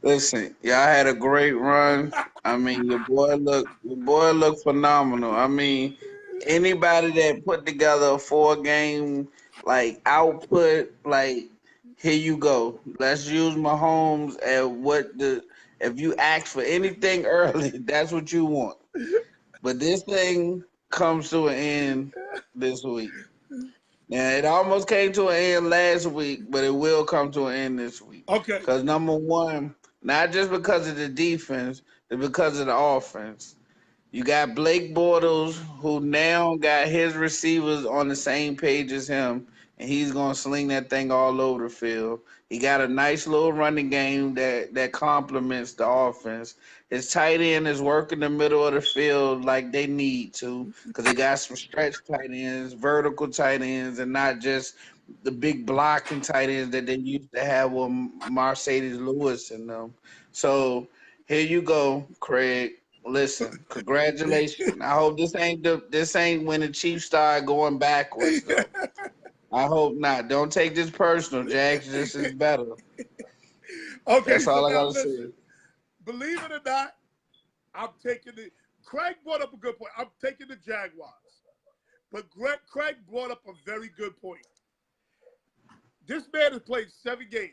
Listen, y'all had a great run. I mean, your boy looked phenomenal. I mean, anybody that put together a 4-game output, here you go. Let's use Mahomes at if you ask for anything early, that's what you want. But this thing comes to an end this week. Now, it almost came to an end last week, but it will come to an end this week. Okay. Because number one, not just because of the defense, but because of the offense. You got Blake Bortles, who now got his receivers on the same page as him, and he's going to sling that thing all over the field. He got a nice little running game that complements the offense. His tight end is working the middle of the field like they need to because they got some stretch tight ends, vertical tight ends, and not just the big blocking tight ends that they used to have with Mercedes Lewis and them. So here you go, Craig. Listen, congratulations. I hope this ain't when the Chiefs start going backwards, though. I hope not. Don't take this personal, Jax. This is better. Okay, that's all I gotta say. Believe it or not, I'm taking the. Craig brought up a good point. I'm taking the Jaguars, but Craig brought up a very good point. This man has played 7 games.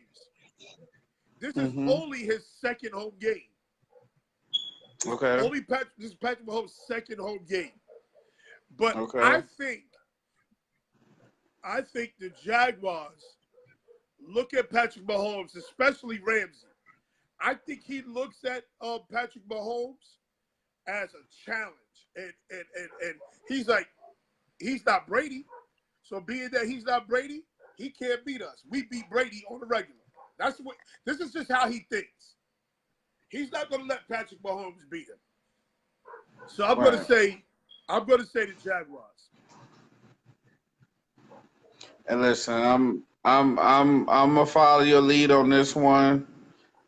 This is only his second home game. Okay. This is Patrick Mahomes' second home game. But Okay. I think the Jaguars look at Patrick Mahomes, especially Ramsey. I think he looks at Patrick Mahomes as a challenge. And he's like, he's not Brady. So being that he's not Brady, he can't beat us. We beat Brady on the regular. That's what this is just how he thinks. He's not gonna let Patrick Mahomes beat him. So I'm gonna say the Jaguars. And listen, I'm gonna follow your lead on this one.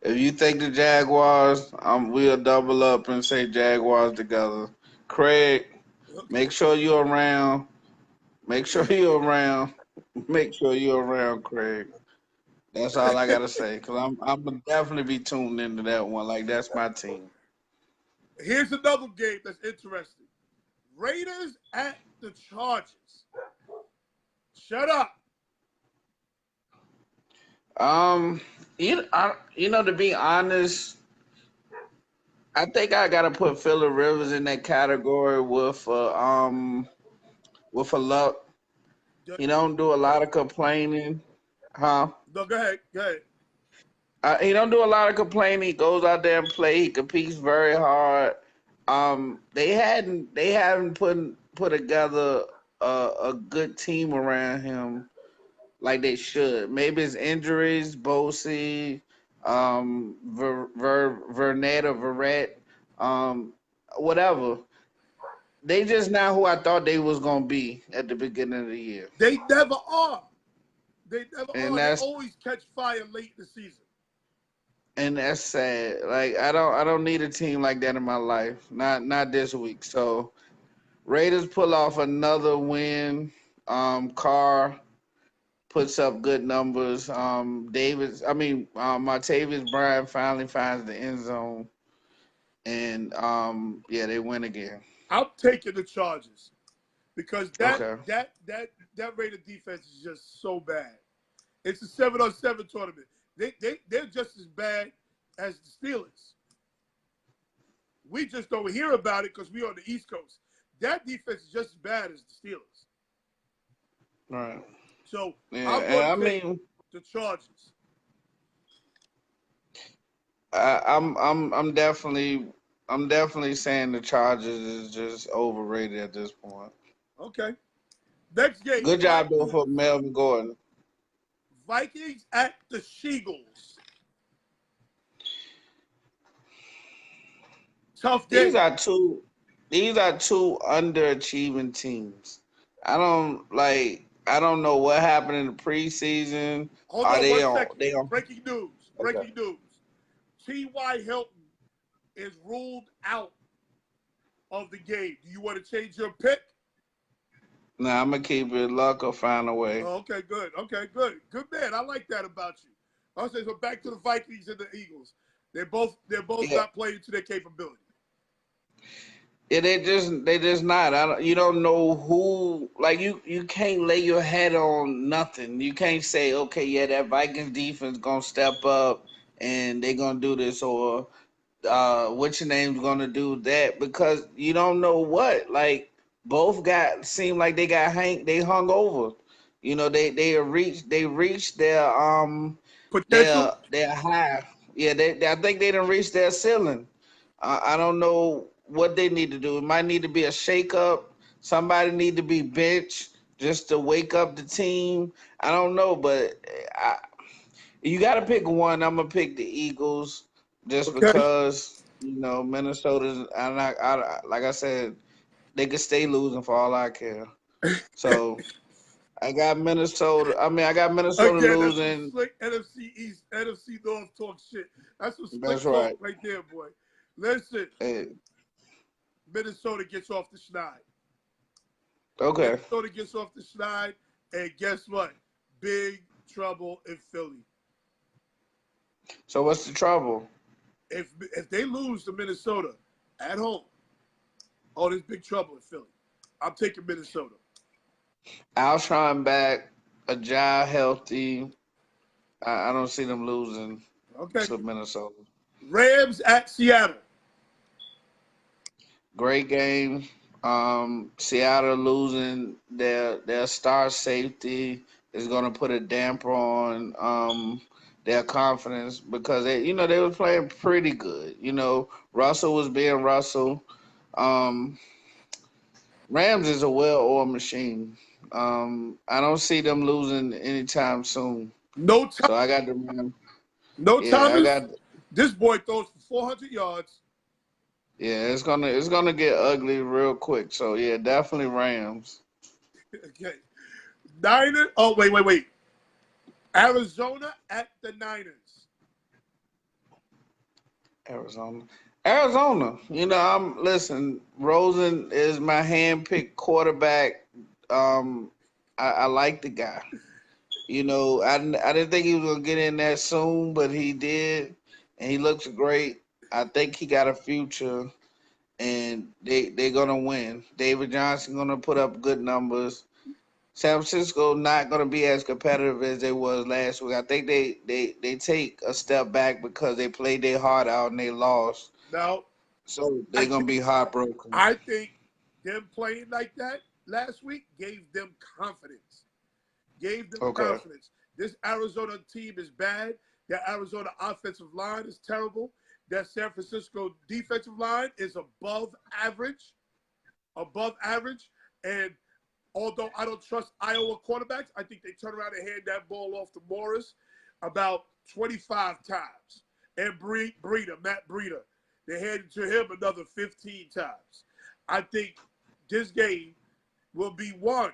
If you think the Jaguars, we'll double up and say Jaguars together. Craig, make sure you're around. Make sure you're around. Make sure you're around, Craig. That's all I gotta say. Cause I'm gonna definitely be tuned into that one. Like that's my team. Here's another game that's interesting. Raiders at the Chargers. Shut up. To be honest, I think I gotta put Phillip Rivers in that category with a luck. He don't do a lot of complaining, huh? No, go ahead. Go ahead. He don't do a lot of complaining. He goes out there and play. He competes very hard. They hadn't put together a good team around him like they should. Maybe it's injuries, Bosie, Vernet or Verrett, whatever. They just not who I thought they was gonna be at the beginning of the year. They never are. They never And are. They always catch fire late in the season. And that's sad. Like I don't need a team like that in my life. Not this week. So Raiders pull off another win. Carr puts up good numbers. Martavis Bryant finally finds the end zone. And they win again. I'm taking the Chargers because that Okay. Raider defense is just so bad. It's a 7-on-7 tournament. They're just as bad as the Steelers. We just don't hear about it because we're on the East Coast. That defense is just as bad as the Steelers. Right. So Yeah, I'm going to take the Chargers. I'm definitely saying the Chargers is just overrated at this point. Okay. Next game. Good job though for Melvin Gordon. Vikings at the Sheagles. Tough game. These are two underachieving teams. I don't know what happened in the preseason. Hold on one second. They on Breaking news. Breaking news. T.Y. Hilton is ruled out of the game. Do you want to change your pick? No, I'm gonna keep it. Luck or find a way. Oh, okay, good. Okay, good. Good man. I like that about you. I'll say so. Back to the Vikings and the Eagles. They're both not playing to their capability. Yeah, they just not. You don't know who. Like you can't lay your head on nothing. You can't say, okay, yeah, that Vikings defense gonna step up and they gonna do this, or what's your name's gonna do that, because you don't know what. Like both seem like they hung over. They reached their potential. their high. Yeah, I think they didn't reach their ceiling. I don't know what they need to do. It might need to be a shakeup. Somebody need to be benched just to wake up the team. I don't know, but you got to pick one. I'm gonna pick the Eagles just because Minnesota's. Like I said, they could stay losing for all I care. So I got Minnesota. I got Minnesota losing. That's some slick NFC East, NFC North talk shit. That's some slick right. talk right there, boy. Listen. Hey. Minnesota gets off the schneid. Okay. Minnesota gets off the schneid, and guess what? Big trouble in Philly. So what's the trouble? If they lose to Minnesota at home, there's big trouble in Philly. I'm taking Minnesota. Alshon back, Ajay healthy. I don't see them losing to Minnesota. Rams at Seattle. Great game. Seattle losing their star safety is going to put a damper on their confidence because they were playing pretty good. Russell was being Russell. Um, Rams is a well-oiled machine. I don't see them losing anytime soon. No time. So I got the Rams. No Yeah, I Thomas. got. This boy throws for 400 yards. Yeah, it's gonna get ugly real quick. So yeah, definitely Rams. Okay. Niners. Oh, wait. Arizona at the Niners. Arizona. Arizona. Listen, Rosen is my hand-picked quarterback. I like the guy. I didn't think he was gonna get in that soon, but he did, and he looks great. I think he got a future, and they're gonna win. David Johnson gonna put up good numbers. San Francisco not going to be as competitive as they was last week. I think they take a step back because they played their heart out and they lost. Now, So they're going to be heartbroken. I think them playing like that last week gave them confidence. Okay. This Arizona team is bad. That Arizona offensive line is terrible. That San Francisco defensive line is above average. And although I don't trust Iowa quarterbacks, I think they turn around and hand that ball off to Morris about 25 times. And Matt Breida, they handed to him another 15 times. I think this game will be won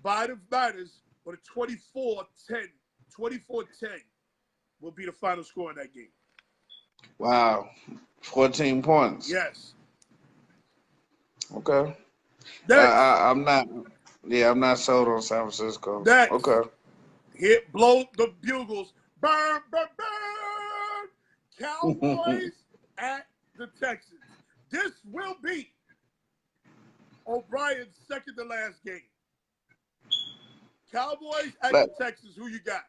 by the Niners with a 24-10. 24-10 will be the final score in that game. Wow. 14 points. Yes. Okay. Next. I'm not sold on San Francisco. Next. Okay. Blow the bugles. Burn, burn, burn. Cowboys at the Texans. This will be O'Brien's second to last game. Cowboys at the Texans. Who you got?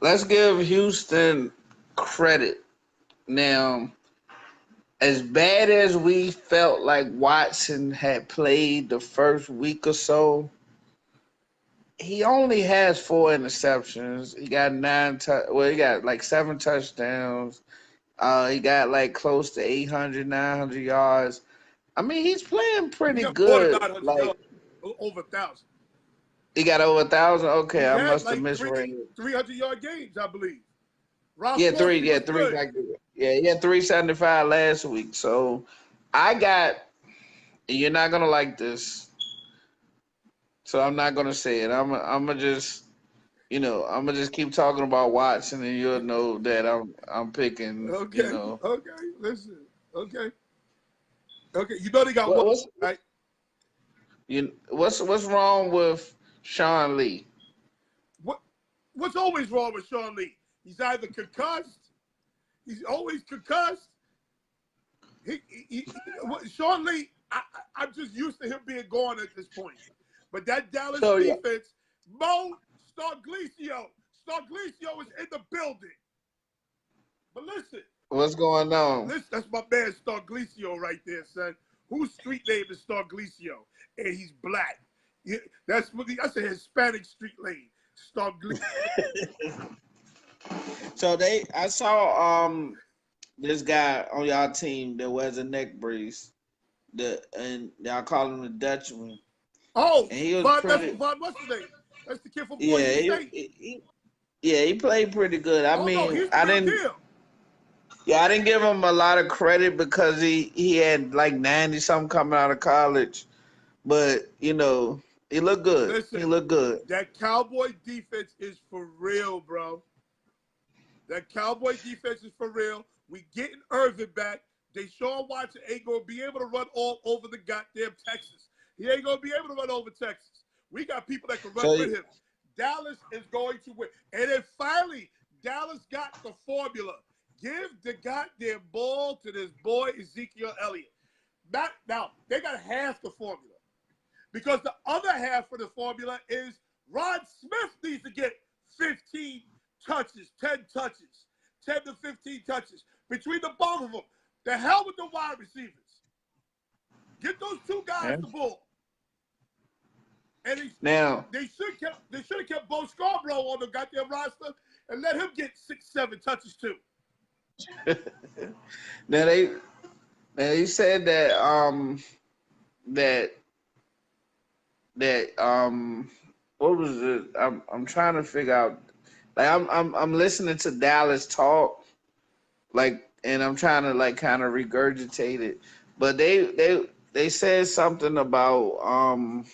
Let's give Houston credit. Now, as bad as we felt like Watson had played the first week or so, he only has 4 interceptions. He got he got like 7 touchdowns. He got like close to 800, 900 yards. I mean, he's playing pretty good. Like over 1,000. He got over 1,000. Okay, I must have like misread. 300-yard games, I believe. He had 375 last week. So you're not gonna like this. So I'm not gonna say it. I'm gonna just keep talking about Watson, and you'll know that I'm picking. Okay. Okay. Listen. Okay. You know they got one, right? What's wrong with Sean Lee? What's always wrong with Sean Lee? He's either concussed. He's always concussed. Sean Lee, I'm just used to him being gone at this point. But that Dallas defense, Mo Starglisio is in the building. But listen. What's going on? Listen, that's my man Starglisio right there, son. Whose street name is Starglisio? And he's black. That's a Hispanic street name. Starglisio. So I saw this guy on y'all team that wears a neck brace, and y'all call him the Dutchman. Oh, and he was what's his name? That's the kid from Boise State. He played pretty good. I didn't give him a lot of credit because he had like 90 something coming out of college, but he looked good. Listen, he looked good. That Cowboy defense is for real, bro. That Cowboy defense is for real. We getting Irvin back. Deshaun Watson ain't gonna be able to run all over the goddamn Texas. He ain't gonna be able to run over Texas. We got people that can run with him. Dallas is going to win. And then finally, Dallas got the formula. Give the goddamn ball to this boy Ezekiel Elliott. Now, they got half the formula. Because the other half of the formula is Ron Smith needs to get 15 touches, 10 touches, 10 to 15 touches between the both of them. The hell with the wide receivers. Get those two guys Yeah. the ball. And Now, they should have kept Bo Scarborough on the goddamn roster and let him get 6-7 touches too. now they said that what was it? I'm trying to figure out. Like I'm listening to Dallas talk, like, and I'm trying to like kind of regurgitate it. But they said something about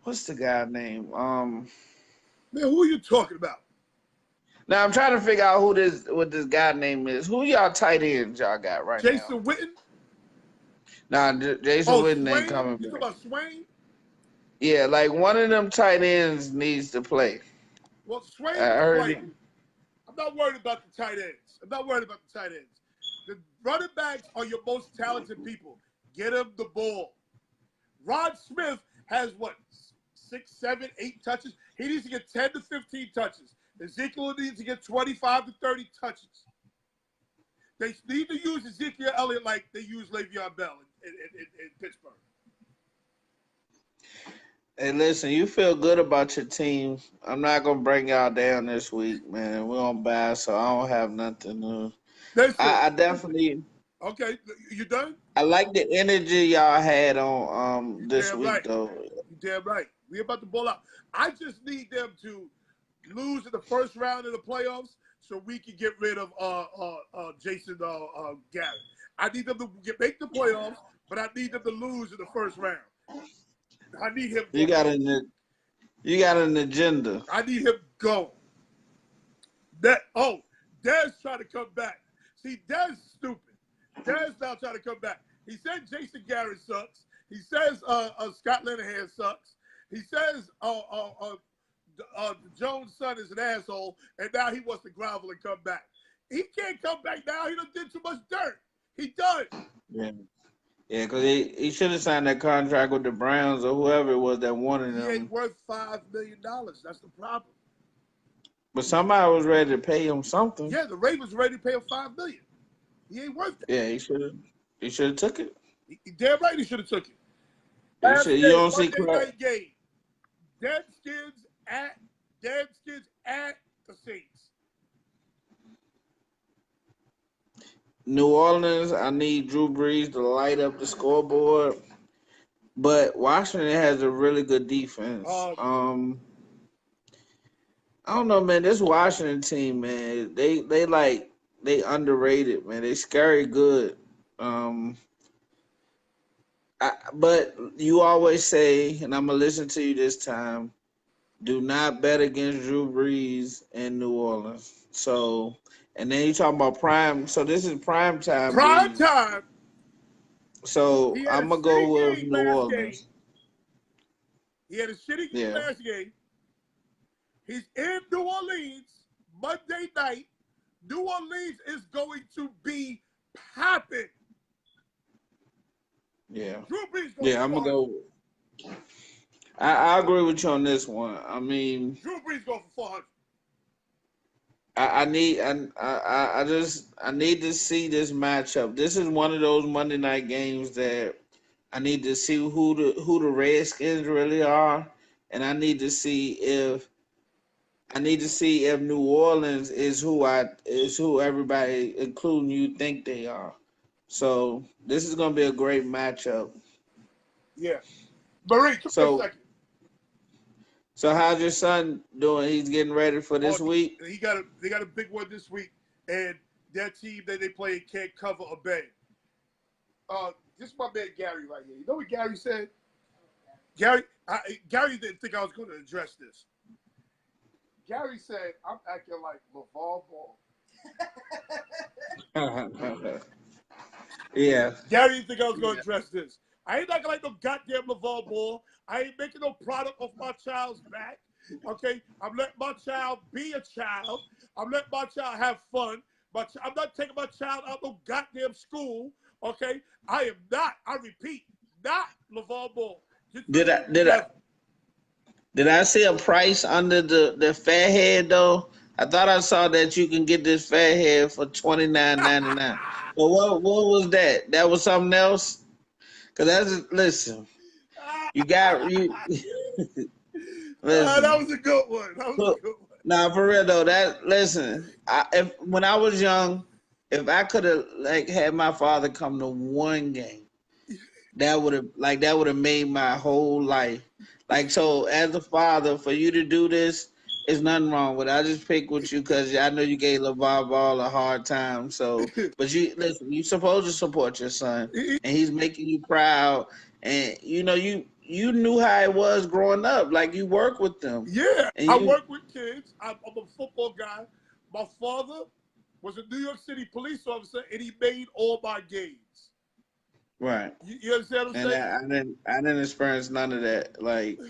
what's the guy name? Man, who are you talking about? Now I'm trying to figure out what this guy name is. Who y'all tight ends y'all got right now? Jason Witten? Nah, Jason Witten ain't Swain? coming You talking back. about Swain? Yeah, like one of them tight ends needs to play. Well, Swain I is heard playing. I'm not worried about the tight ends. The running backs are your most talented people. Get them the ball. Rod Smith has what, 6, 7, 8 touches? He needs to get 10 to 15 touches. Ezekiel needs to get 25 to 30 touches. They need to use Ezekiel Elliott like they use Le'Veon Bell in Pittsburgh. Hey, listen, you feel good about your team. I'm not gonna bring y'all down this week, man. We're on bye, so I don't have nothing to. Listen, I definitely. okay, you done? I like the energy y'all had on this Damn week right. though. You damn right. We about to ball out. I just need them to lose in the first round of the playoffs so we can get rid of Jason Garrett. I need them to make the playoffs, but I need them to lose in the first round. I need him. You got an agenda. I need him go. Dez trying to come back. See, Dez stupid. Dez now trying to come back. He said Jason Garrett sucks. He says Scott Linehan sucks. He says Jones' son is an asshole, and now he wants to grovel and come back. He can't come back now. He done did too much dirt. He done. Yeah. Yeah, because he should have signed that contract with the Browns or whoever it was that wanted He him. ain't worth $5 million. That's the problem. But somebody was ready to pay him something. Yeah, the Ravens ready to pay him $5 million. He ain't worth that. Yeah, he should have took it. He damn right he should have took it. You don't see Monday night game. Deadskins at the Saints. New Orleans, I need Drew Brees to light up the scoreboard. But Washington has a really good defense. I don't know, man. This Washington team, man, they underrated, man. They scary good. But you always say, and I'm gonna listen to you this time, do not bet against Drew Brees in New Orleans. So, and then you talking about prime. So this is prime time. Prime Brees. time. So I'm gonna go with New Orleans. Game. He had a shitty game last game. He's in New Orleans Monday night. New Orleans is going to be popping. Yeah. Drew Brees I'm gonna go. I agree with you on this one. I mean, Drew Brees going for 400. I need to see this matchup. This is one of those Monday night games that I need to see who the Redskins really are, and I need to see if New Orleans is who everybody, including you, think they are. So this is gonna be a great matchup. Yeah. Marie, come a second. So how's your son doing? He's getting ready for this week? They got a big one this week, and that team that they play can't cover a bay. This is my man Gary right here. You know what Gary said? Gary didn't think I was going to address this. Gary said, I'm acting like LeVar Ball. Yeah. Gary didn't think I was going to address this. I ain't acting like no goddamn LeVar Ball. I ain't making no product off my child's back. Okay? I'm letting my child be a child. I'm letting my child have fun. But I'm not taking my child out no goddamn school. Okay? I am not, I repeat, not LeVar Ball. Did I see a price under the Fairhead though? I thought I saw that you can get this Fairhead for $29.99. But what was that? That was something else. Cause that's listen. You got you. That Listen. was a good one. That was a good one. Nah, for real though. That listen. If when I was young, if I could have like had my father come to one game, that would have made my whole life. Like so, as a father, for you to do this, is nothing wrong with it. I just pick with you because I know you gave LeVar Ball a hard time. So, but you listen, you supposed to support your son, and he's making you proud. And you knew how it was growing up. Like you work with them, Yeah, and I you work with kids. I'm a football guy. My father was a New York City police officer, and he made all my games. right. You understand what I'm And saying? I didn't experience none of that. Like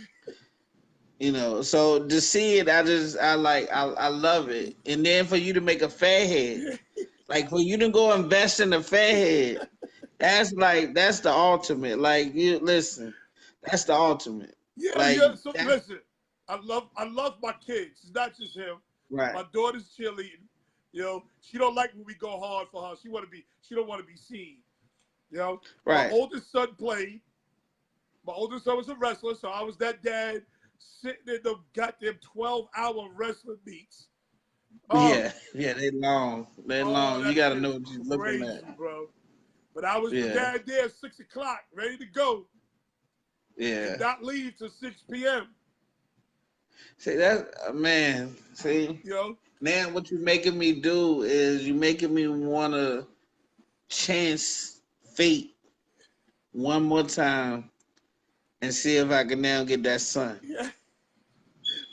so to see it, I love it. And then for you to make a fairhead, like for you to go invest in a fairhead, that's the ultimate. Like you listen, that's the ultimate. Yeah, Like yeah. So that, listen, I love my kids. It's not just him. right, My daughter's cheerleading. She don't like when we go hard for her. She don't want to be seen. My right. oldest son played. My oldest son was a wrestler, so I was that dad sitting in the goddamn 12-hour wrestling meets. Oh, Yeah, they long. They long. You that gotta shit know is what you're looking crazy, at. bro. But I was the Yeah, dad there at 6 o'clock, ready to go, yeah. and not leave till 6 p.m. See that man, see? You know? Now what you making me do is you making me wanna chance fate one more time and see if I can now get that son. Yeah.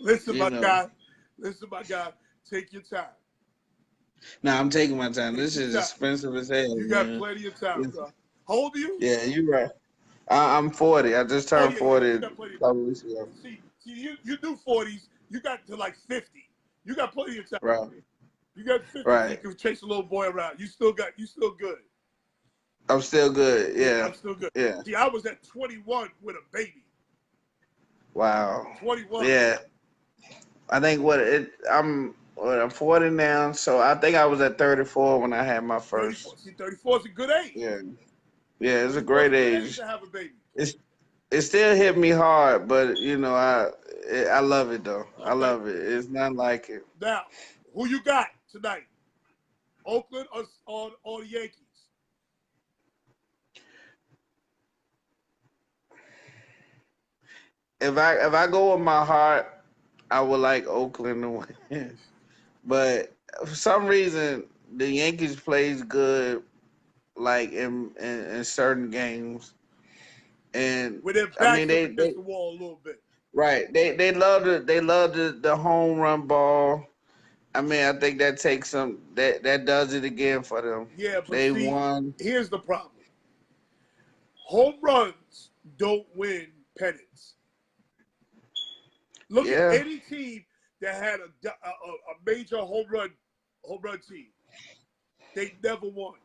Listen, You my know. guy. Listen, my guy. Take your time. Now I'm taking my time. Take This your is time. expensive as hell, You got man. plenty of time, bro. How old are you? Yeah, you're right. I'm 40. I just Oh turned yeah, yeah. 40 You a got plenty of time. couple weeks ago. See, you do 40s. You got to like 50. You got plenty of time. Right. You got 50. You Right. can chase a little boy around. You still good. I'm still good. Yeah, Yeah. I'm still good. Yeah. See, I was at 21 with a baby. Wow. 21. Yeah. I think I'm 40 now, so I think I was at 34 when I had my 34. first. See, 34 is a good age. Yeah. Yeah, it's a 34 is great a good age age. to have a baby. It still hit me hard, but I love it though. I Okay. love it. It's not like it. Now, who you got tonight? Oakland or the Yankees? If I go with my heart, I would like Oakland to win. But for some reason, the Yankees plays good, like in certain games, and With their I mean backs up against the wall a little bit. right they love the home run ball. I mean, I think that takes some that does it again for them. Yeah, but They see, won. here's the problem. Home runs don't win pennants. Look at Yeah, any team that had a major home run team. They never won.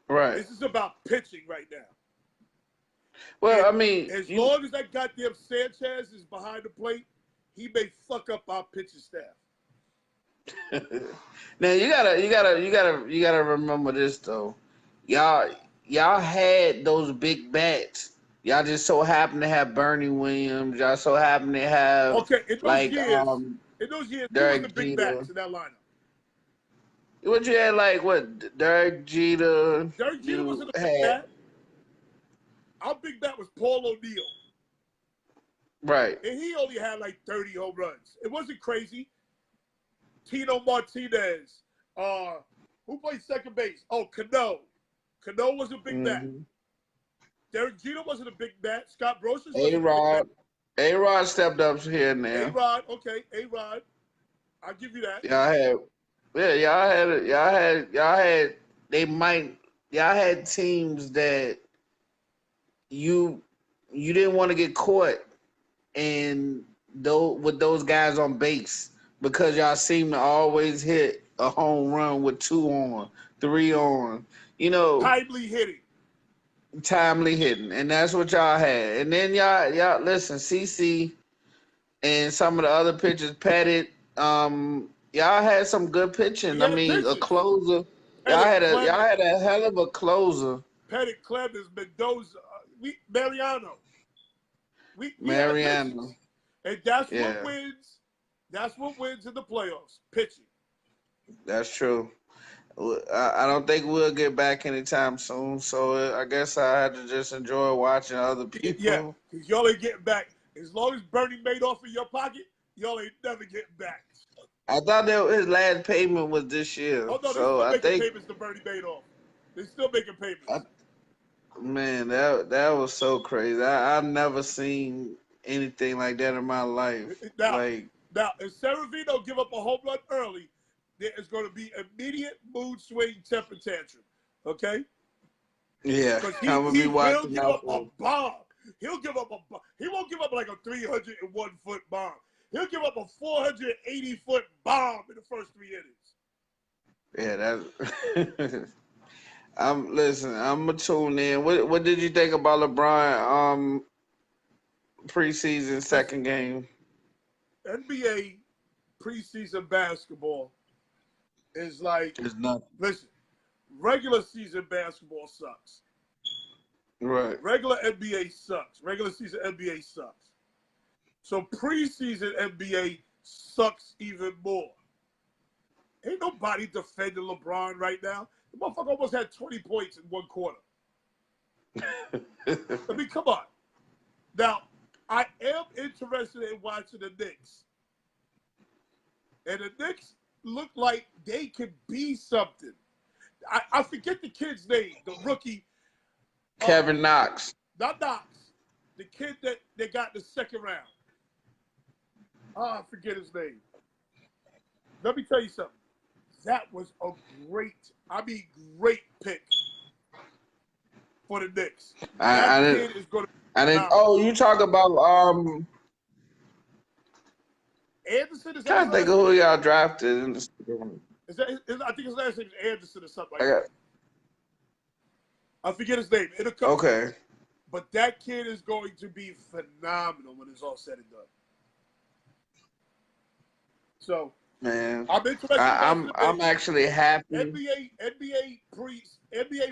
right. This is about pitching right now. Well, And I mean, as long as that goddamn Sanchez is behind the plate, he may fuck up our pitching staff. now you gotta remember this though. Y'all had those big bats. Y'all just so happen to have Bernie Williams. Y'all so happen to have Okay, in those like years, who was the Derek big Jeter. bats in that lineup? What you had like what Derek Jeter? Derek Jeter You wasn't a big had bat. Our big bat was Paul O'Neill. right. And he only had like 30 home runs. It wasn't crazy. Tino Martinez. Who played second base? Oh, Cano. Cano was a big bat. Mm-hmm. Derek Jeter wasn't a big bat. Scott Brosius A wasn't a big bat. Rod. A Rod stepped up here and there. A-Rod, okay, A-Rod. I'll give you that. Y'all had they might y'all had teams that you didn't want to get caught and with those guys on base because y'all seem to always hit a home run with 2 on, 3 on, Timely hitting. timely hitting, and that's what y'all had. And then y'all listen, CC and some of the other pitchers, Pettit, y'all had some good pitching. We I had mean, a pitchers. closer. y'all had a hell of a closer. Pettit, Clemens, Mendoza, Mariano. We had Mariano. pitchers. And that's what wins. That's what wins in the playoffs. Pitching. That's true. I don't think we'll get back anytime soon. So I guess I had to just enjoy watching other people. Yeah, because y'all ain't getting back. As long as Bernie made off in your pocket, y'all ain't never getting back. I thought that his last payment was this year. Oh, no, so they're still making payments to Bernie Madoff. They're still making payments. Man, that was so crazy. I've never seen anything like that in my life. Now, if Severino give up a home run early, there is going to be immediate mood swing temper tantrum. Okay? Yeah, Because I'm gonna be watching he'll give up a bomb. He'll give up a bomb. He won't give up like a 301-foot bomb. He'll give up a 480-foot bomb in the first 3 innings. Yeah, that's. I'm gonna tune in. What did you think about LeBron preseason second game? NBA preseason basketball is like, It's nothing. Listen, regular season basketball sucks. Right. Regular NBA sucks. Regular season NBA sucks. So preseason NBA sucks even more. Ain't nobody defending LeBron right now. The motherfucker almost had 20 points in 1 quarter. I mean, come on. Now, I am interested in watching the Knicks. And the Knicks look like they could be something. I forget the kid's name, the rookie. Kevin Knox. Not Knox. The kid that they got in the second round. I forget his name. Let me tell you something. That was a great pick for the Knicks. Kid is going to. Oh, you talk about Anderson is. Trying to think of who y'all drafted in the. I think his last name is Anderson or something like that. I forget his name. It'll come. Okay. But that kid is going to be phenomenal when it's all said and done. So, man, I'm interested. I'm actually happy. NBA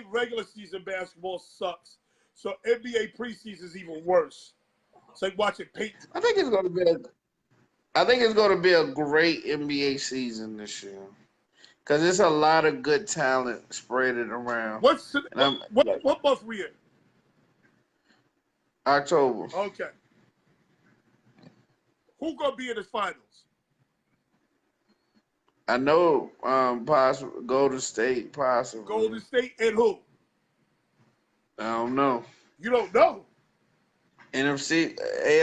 regular season basketball sucks. So NBA preseason is even worse. It's like watching paint. I think it's going to be a great NBA season this year. Because there's a lot of good talent spread around. What month we in? October. Okay. Who gonna be in the finals? I know possible Golden State, possibly. Golden State and who? I don't know. You don't know? NFC.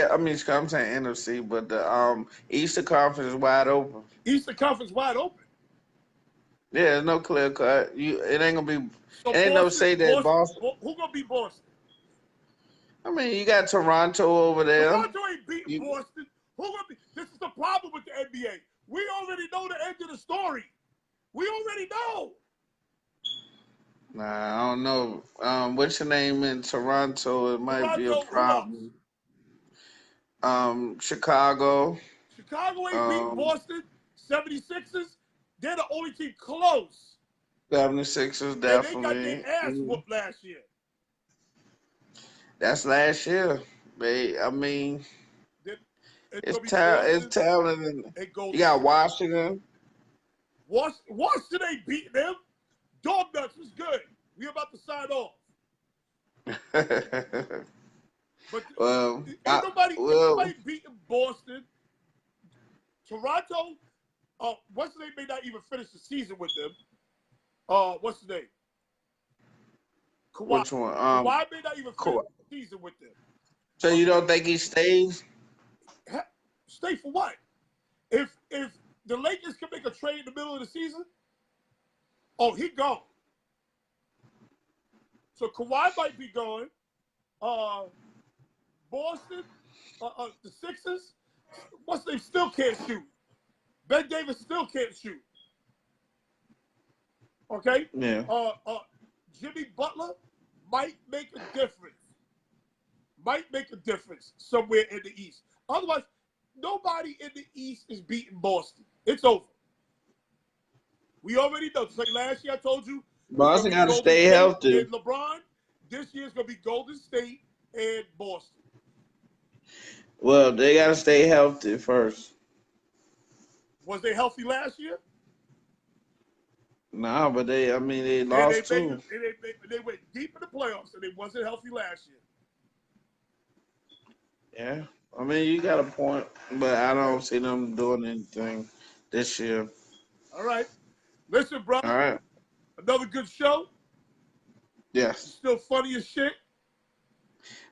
I'm saying NFC, but the Eastern Conference is wide open. Eastern Conference wide open. Yeah, there's no clear cut. It ain't gonna be. So it ain't no say that Boston. Who gonna beat Boston? I mean, you got Toronto over there. Toronto ain't beating Boston. Who gonna be? This is the problem with the NBA. We already know the end of the story. We already know. Nah, I don't know. What's your name in Toronto? It might be a problem. Chicago. Chicago ain't beating Boston. 76ers. They're the only team close. 76ers, definitely. And they got their ass whooped last year. That's last year. I mean, it's talent. You got Washington. Washington ain't beating them. Dog Nuts was good. We about to sign off. But nobody beating Boston. Toronto, what's the name may not even finish the season with them. What's the name? Kawhi. Which one? Kawhi may not even finish the season with them. So you don't think he stays? Stay for what? If the Lakers can make a trade in the middle of the season, he gone. So Kawhi might be going. Boston, the Sixers, they still can't shoot. Ben Davis still can't shoot. Okay? Yeah. Jimmy Butler might make a difference. Might make a difference somewhere in the East. Otherwise, nobody in the East is beating Boston. It's over. We already know. Just like last year, I told you it's going Boston to be got to Golden stay State healthy. and LeBron. This year it's going to be Golden State and Boston. Well, they got to stay healthy first. Was they healthy last year? Nah, but I mean, they And they lost made too. they went deep in the playoffs, and they wasn't healthy last year. Yeah. I mean, you got a point, but I Okay. don't see them doing anything this year. All right. Listen, brother. All right. Another good show. Yes. Still funny as shit.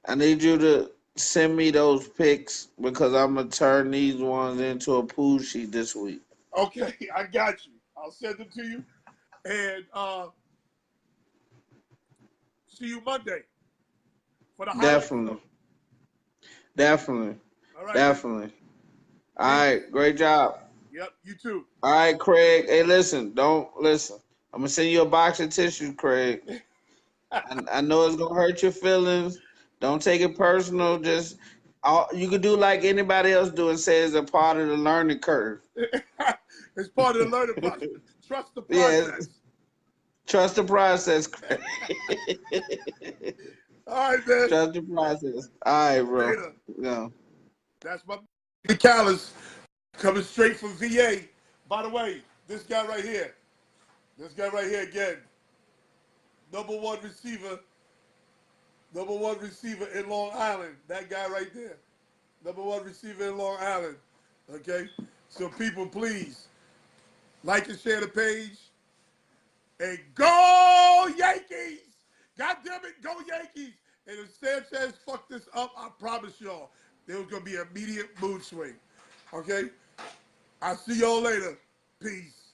I need you to send me those pics because I'm gonna turn these ones into a pool sheet this week. Okay, I got you. I'll send them to you. And see you Monday for the highlight Definitely. show. Definitely. All right, man. Definitely. All Peace. right. Great job. Yep, you too. All right, Craig. Hey, listen. Don't listen. I'm gonna send you a box of tissues, Craig. I know it's gonna hurt your feelings. Don't take it personal. Just you can do like anybody else do and say it's a part of the learning curve. It's part of the learning process. Trust the Yes. process. Trust the process, Craig. All right, man. Trust the process. All right, bro. Later. Yeah. That's my CALLIS coming straight from VA. By the way, this guy right here. This guy right here again. Number one receiver in Long Island. That guy right there. Number one receiver in Long Island. Okay? So people, please, like and share the page. And go Yankees! God damn it, go Yankees! And if Sanchez fucked this up, I promise y'all, there was going to be an immediate mood swing. Okay? I'll see y'all later. Peace.